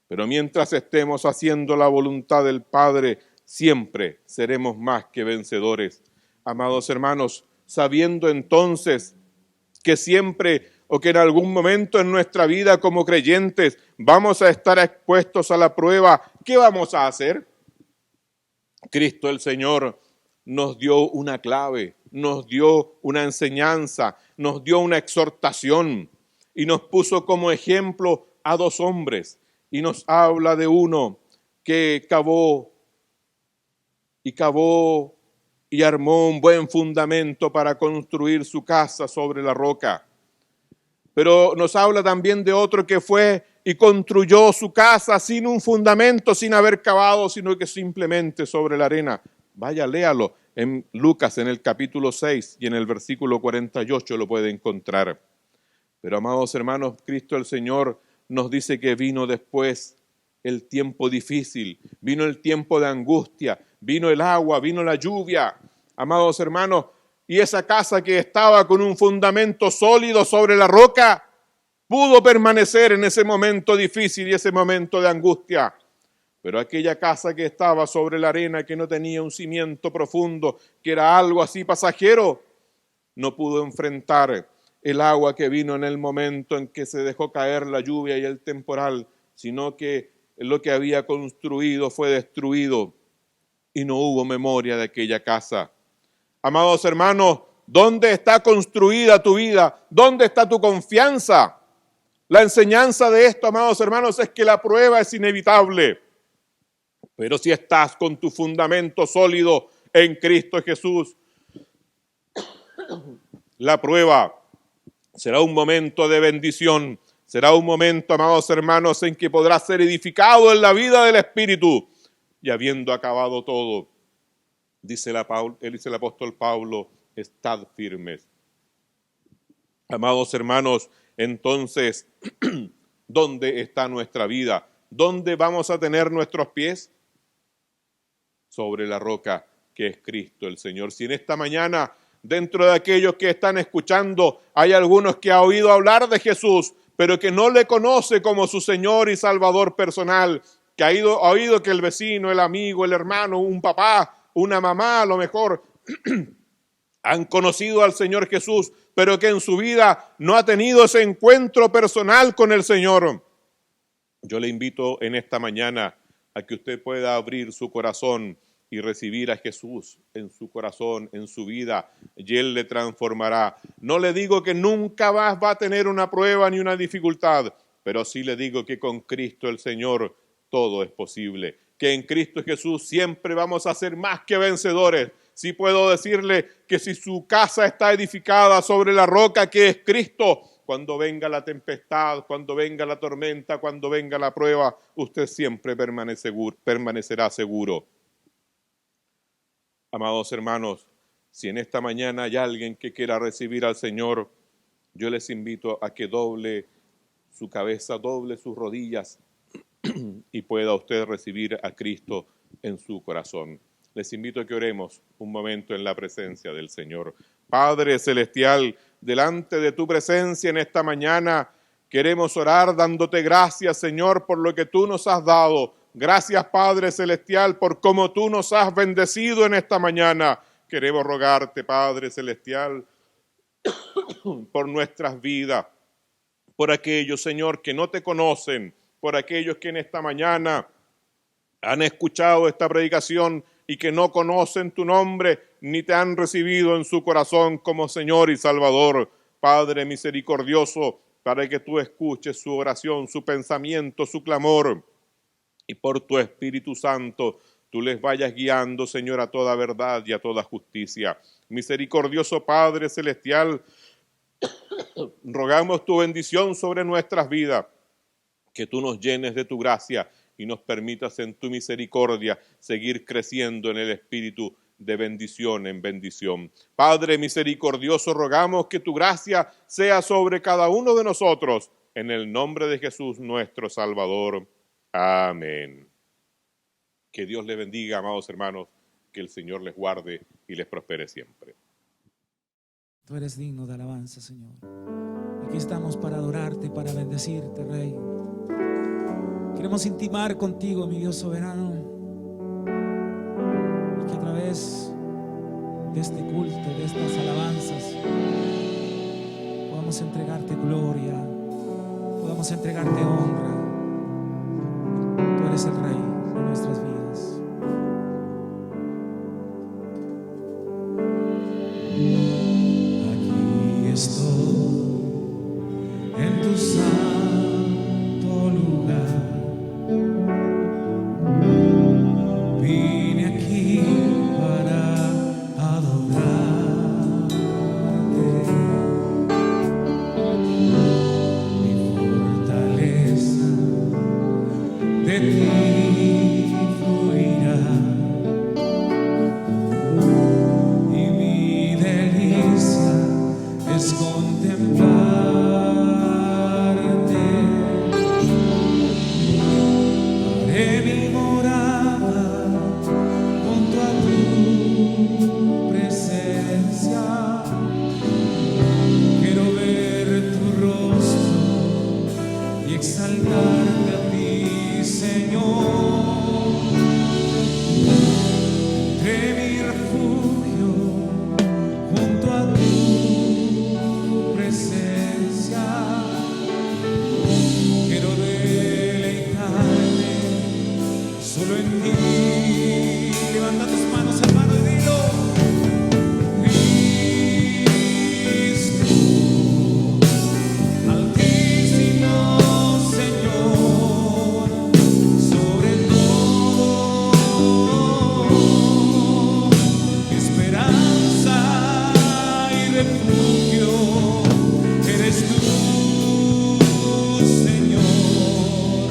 Pero mientras estemos haciendo la voluntad del Padre, siempre seremos más que vencedores. Amados hermanos, sabiendo entonces que siempre o que en algún momento en nuestra vida como creyentes vamos a estar expuestos a la prueba, ¿qué vamos a hacer? Cristo el Señor nos dio una clave, nos dio una enseñanza, nos dio una exhortación. y nos puso como ejemplo a 2 hombres. Y nos habla de uno que cavó y armó un buen fundamento para construir su casa sobre la roca. Pero nos habla también de otro que fue y construyó su casa sin un fundamento, sin haber cavado, sino que simplemente sobre la arena. Vaya, léalo en Lucas en el capítulo 6 y en el versículo 48 lo puede encontrar. Pero amados hermanos, Cristo el Señor nos dice que vino después el tiempo difícil, vino el tiempo de angustia, vino el agua, vino la lluvia. Amados hermanos, y esa casa que estaba con un fundamento sólido sobre la roca, pudo permanecer en ese momento difícil y ese momento de angustia. Pero aquella casa que estaba sobre la arena, que no tenía un cimiento profundo, que era algo así pasajero, no pudo enfrentar el agua que vino en el momento en que se dejó caer la lluvia y el temporal, sino que lo que había construido fue destruido y no hubo memoria de aquella casa. Amados hermanos, ¿dónde está construida tu vida? ¿Dónde está tu confianza? La enseñanza de esto, amados hermanos, es que la prueba es inevitable. Pero si estás con tu fundamento sólido en Cristo Jesús, la prueba será un momento de bendición. Será un momento, amados hermanos, en que podrás ser edificado en la vida del Espíritu. Y habiendo acabado todo, dice el apóstol Pablo, estad firmes. Amados hermanos, entonces, ¿dónde está nuestra vida? ¿Dónde vamos a tener nuestros pies? Sobre la roca que es Cristo el Señor. Si en esta mañana, dentro de aquellos que están escuchando, hay algunos que han oído hablar de Jesús, pero que no le conoce como su Señor y Salvador personal, que ha oído que el vecino, el amigo, el hermano, un papá, una mamá, a lo mejor han conocido al Señor Jesús, pero que en su vida no ha tenido ese encuentro personal con el Señor. Yo le invito en esta mañana a que usted pueda abrir su corazón y recibir a Jesús en su corazón, en su vida, y Él le transformará. No le digo que nunca más va a tener una prueba ni una dificultad, pero sí le digo que con Cristo el Señor todo es posible, que en Cristo Jesús siempre vamos a ser más que vencedores. Sí puedo decirle que si su casa está edificada sobre la roca que es Cristo, cuando venga la tempestad, cuando venga la tormenta, cuando venga la prueba, usted siempre permanecerá seguro. Amados hermanos, si en esta mañana hay alguien que quiera recibir al Señor, yo les invito a que doble su cabeza, doble sus rodillas y pueda usted recibir a Cristo en su corazón. Les invito a que oremos un momento en la presencia del Señor. Padre Celestial, delante de tu presencia en esta mañana, queremos orar dándote gracias, Señor, por lo que tú nos has dado. Gracias, Padre Celestial, por cómo tú nos has bendecido en esta mañana. Queremos rogarte, Padre Celestial, por nuestras vidas, por aquellos, Señor, que no te conocen, por aquellos que en esta mañana han escuchado esta predicación y que no conocen tu nombre, ni te han recibido en su corazón como Señor y Salvador. Padre misericordioso, para que tú escuches su oración, su pensamiento, su clamor, y por tu Espíritu Santo tú les vayas guiando, Señor, a toda verdad y a toda justicia. Misericordioso Padre Celestial, rogamos tu bendición sobre nuestras vidas, que tú nos llenes de tu gracia y nos permitas en tu misericordia seguir creciendo en el Espíritu de bendición en bendición. Padre misericordioso, rogamos que tu gracia sea sobre cada uno de nosotros, en el nombre de Jesús nuestro Salvador. Amén. Que Dios les bendiga, amados hermanos, que el Señor les guarde y les prospere siempre. Tú eres digno de alabanza, Señor. Aquí estamos para adorarte, para bendecirte, Rey. Queremos intimar contigo, mi Dios soberano, y que a través de este culto, de estas alabanzas, podamos entregarte gloria, podamos entregarte honra. Tú eres el Rey de nuestras vidas. Aquí estoy en tu de ti fluirá y mi delicia es contemplarte. Haré mi morada junto a tu presencia. Quiero ver tu rostro y exaltarte a ti, Señor. Entre mi refugio junto a tu presencia. Quiero deleitarme solo en ti. Levanta tus manos, hermano, y dilo. Cristo, Altísimo Señor, sobre todo, esperanza y refugio, eres tú, Señor,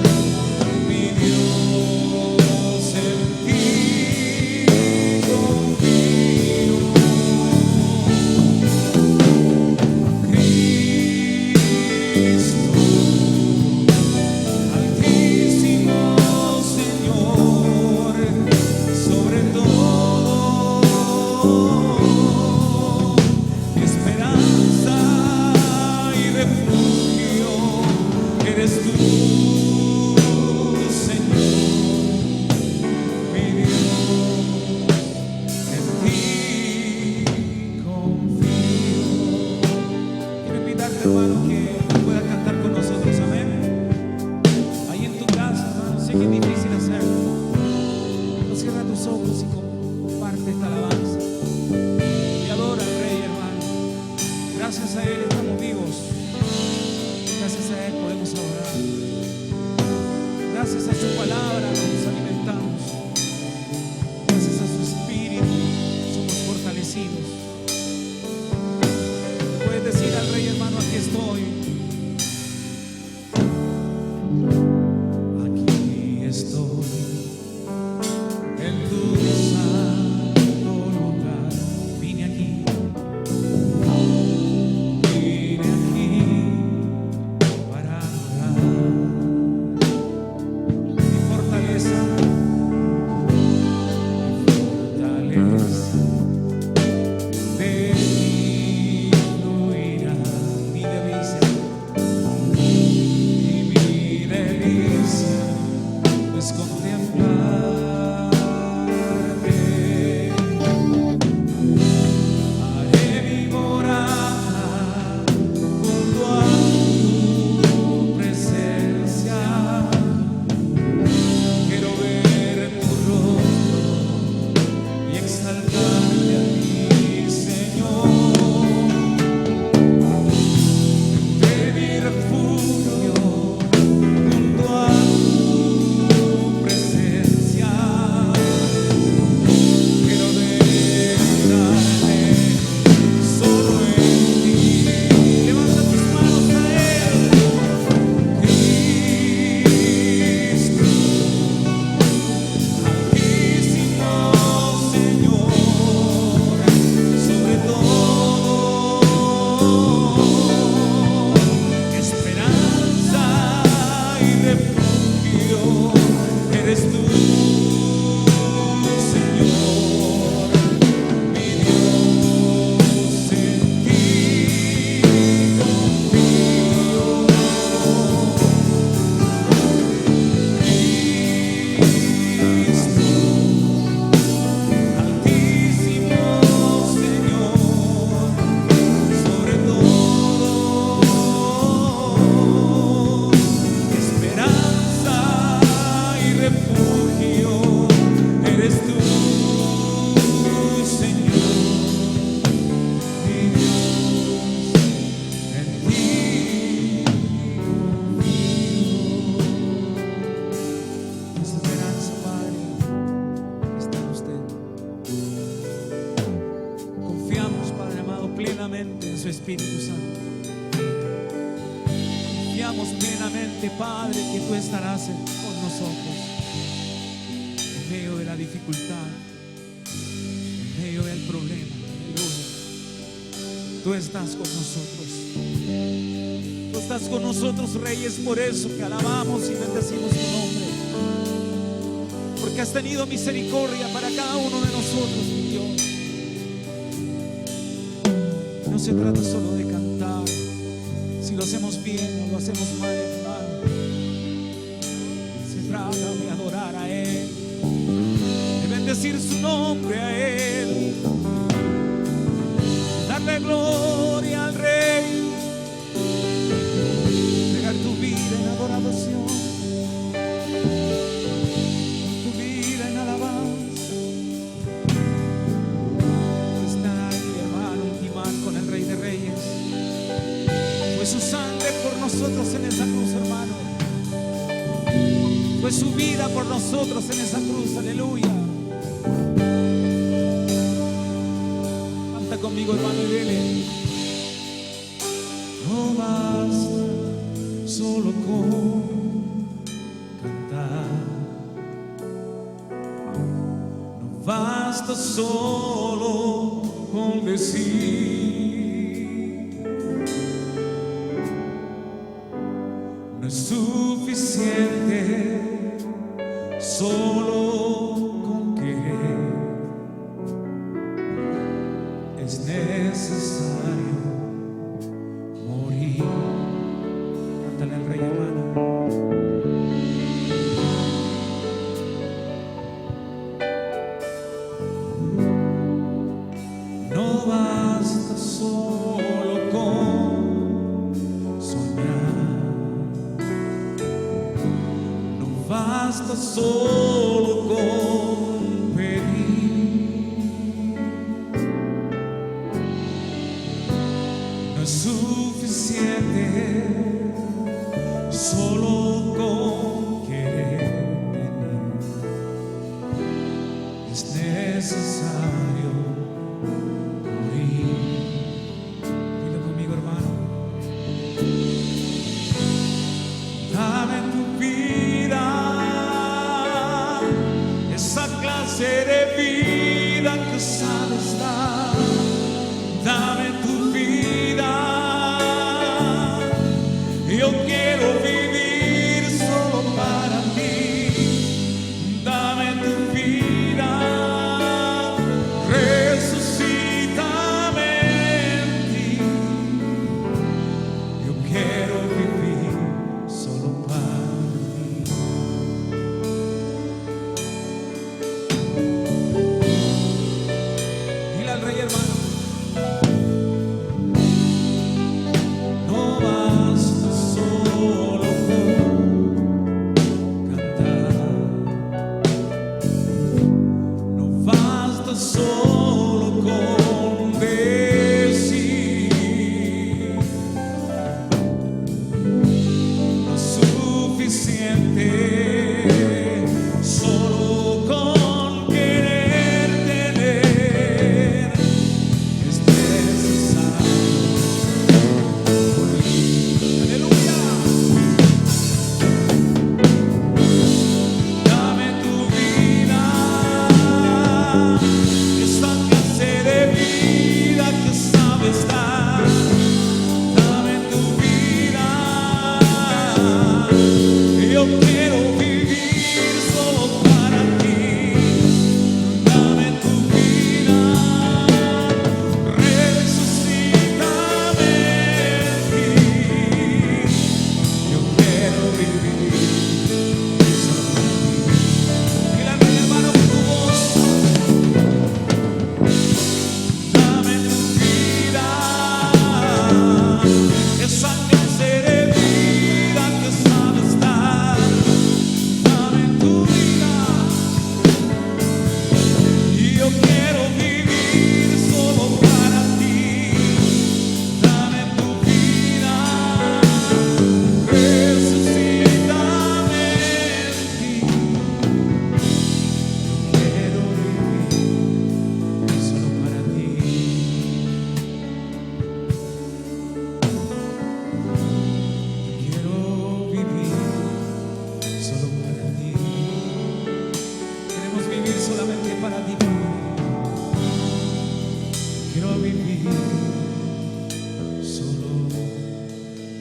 mi Dios, en ti confío. Cristo, Altísimo Señor, sobre todo, esperanza y refugio, eres tú, Señor, mi Dios, en ti confío. Quiero invitarte, hermano, que puedas cantar con nosotros, amén. Ahí en tu casa, hermano, sé que es difícil hacerlo. No cierra tus ojos y comparte esta alabanza. Y adora al Rey, hermano. Gracias a Él estamos vivos. Gracias a Él podemos adorar. Gracias a su palabra nos alimentamos. Gracias a su espíritu somos fortalecidos. Puedes decir al Rey, hermano, aquí estoy. Aquí estoy en tu santo lugar. Vine aquí para adorar. Mi fortaleza de ti fluirá, mi delicia, y mi delicia es contemplarte. Haré mi morada junto a tu presencia. Quiero ver tu rostro y exaltarte a ti, Señor. De mi refugio junto a tu presencia. Quiero deleitarme solo en ti. Levanta tus manos a Él. Cristo, Altísimo Señor, sobre todo, esperanza y refugio, eres tú, Señor, mi Dios, en ti confío. Cristo, Altísimo Señor, sobre todo, esperanza y refugio, eres tú, Señor, mi Dios, en ti confío. Nuestra esperanza, Padre, está en usted. Confiamos, Padre amado, plenamente en su Espíritu Santo. Confiamos, creemos plenamente, Padre, que tú estarás con nosotros en medio de la dificultad, en medio del problema. Aleluya. Tú estás con nosotros. Tú estás con nosotros, Rey. Es por eso que alabamos y bendecimos tu nombre, porque has tenido misericordia para cada uno de nosotros, mi Dios. No se trata solo de cantar, si lo hacemos bien o lo hacemos mal, hermano. Se trata de adorar a Él, de bendecir su nombre a Él, darle gloria al Rey, entregar tu vida en adoración, tu vida en alabanza. No está ahí, hermano, intimar con el Rey de Reyes. Fue su sangre por nosotros en esa cruz, hermano. Fue su vida por nosotros en esa cruz, aleluya. Canta conmigo, hermano, y dile. No basta solo con cantar, no basta solo con decir, no es suficiente solo con querer, es necesario morir. Cántale al Rey, hermano. No basta solo con soñar, no basta solo con pedir, no es suficiente solo con querer tener, es necesario morir. Dilo conmigo, hermano. Dame tu vida, esa clase de vida que sabes dar. Dame tu vida, yo quiero vivir solo para ti. Dame tu vida, resucítame en ti. Yo quiero vivir solo para ti. Dile al Rey, hermano. No basta solo con cantar, no basta solo con decir, no es suficiente solo con querer tener, es necesario. Aleluya. Dame tu vida, vivir solamente para ti, Padre. Quiero vivir solo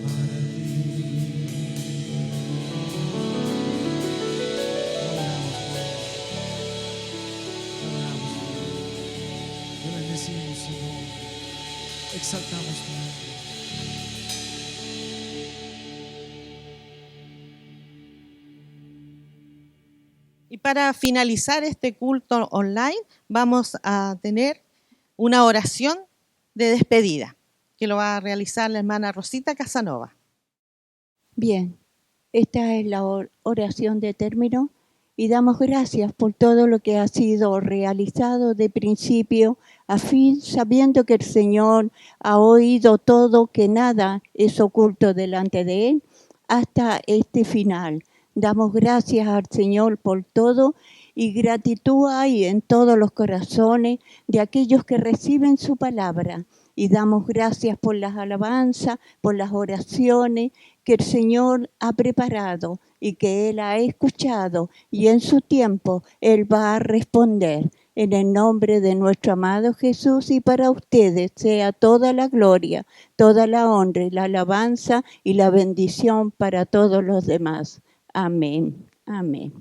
para ti. Te bendecimos, Señor. Exaltamos tu nombre. Y para finalizar este culto online, vamos a tener una oración de despedida, que lo va a realizar la hermana Rosita Casanova. Bien, esta es la oración de término y damos gracias por todo lo que ha sido realizado de principio a fin, sabiendo que el Señor ha oído todo, que nada es oculto delante de Él, hasta este final. Damos gracias al Señor por todo y gratitud hay en todos los corazones de aquellos que reciben su palabra. Y damos gracias por las alabanzas, por las oraciones que el Señor ha preparado y que Él ha escuchado y en su tiempo Él va a responder. En el nombre de nuestro amado Jesús y para ustedes sea toda la gloria, toda la honra y la alabanza y la bendición para todos los demás. Amén. Amén.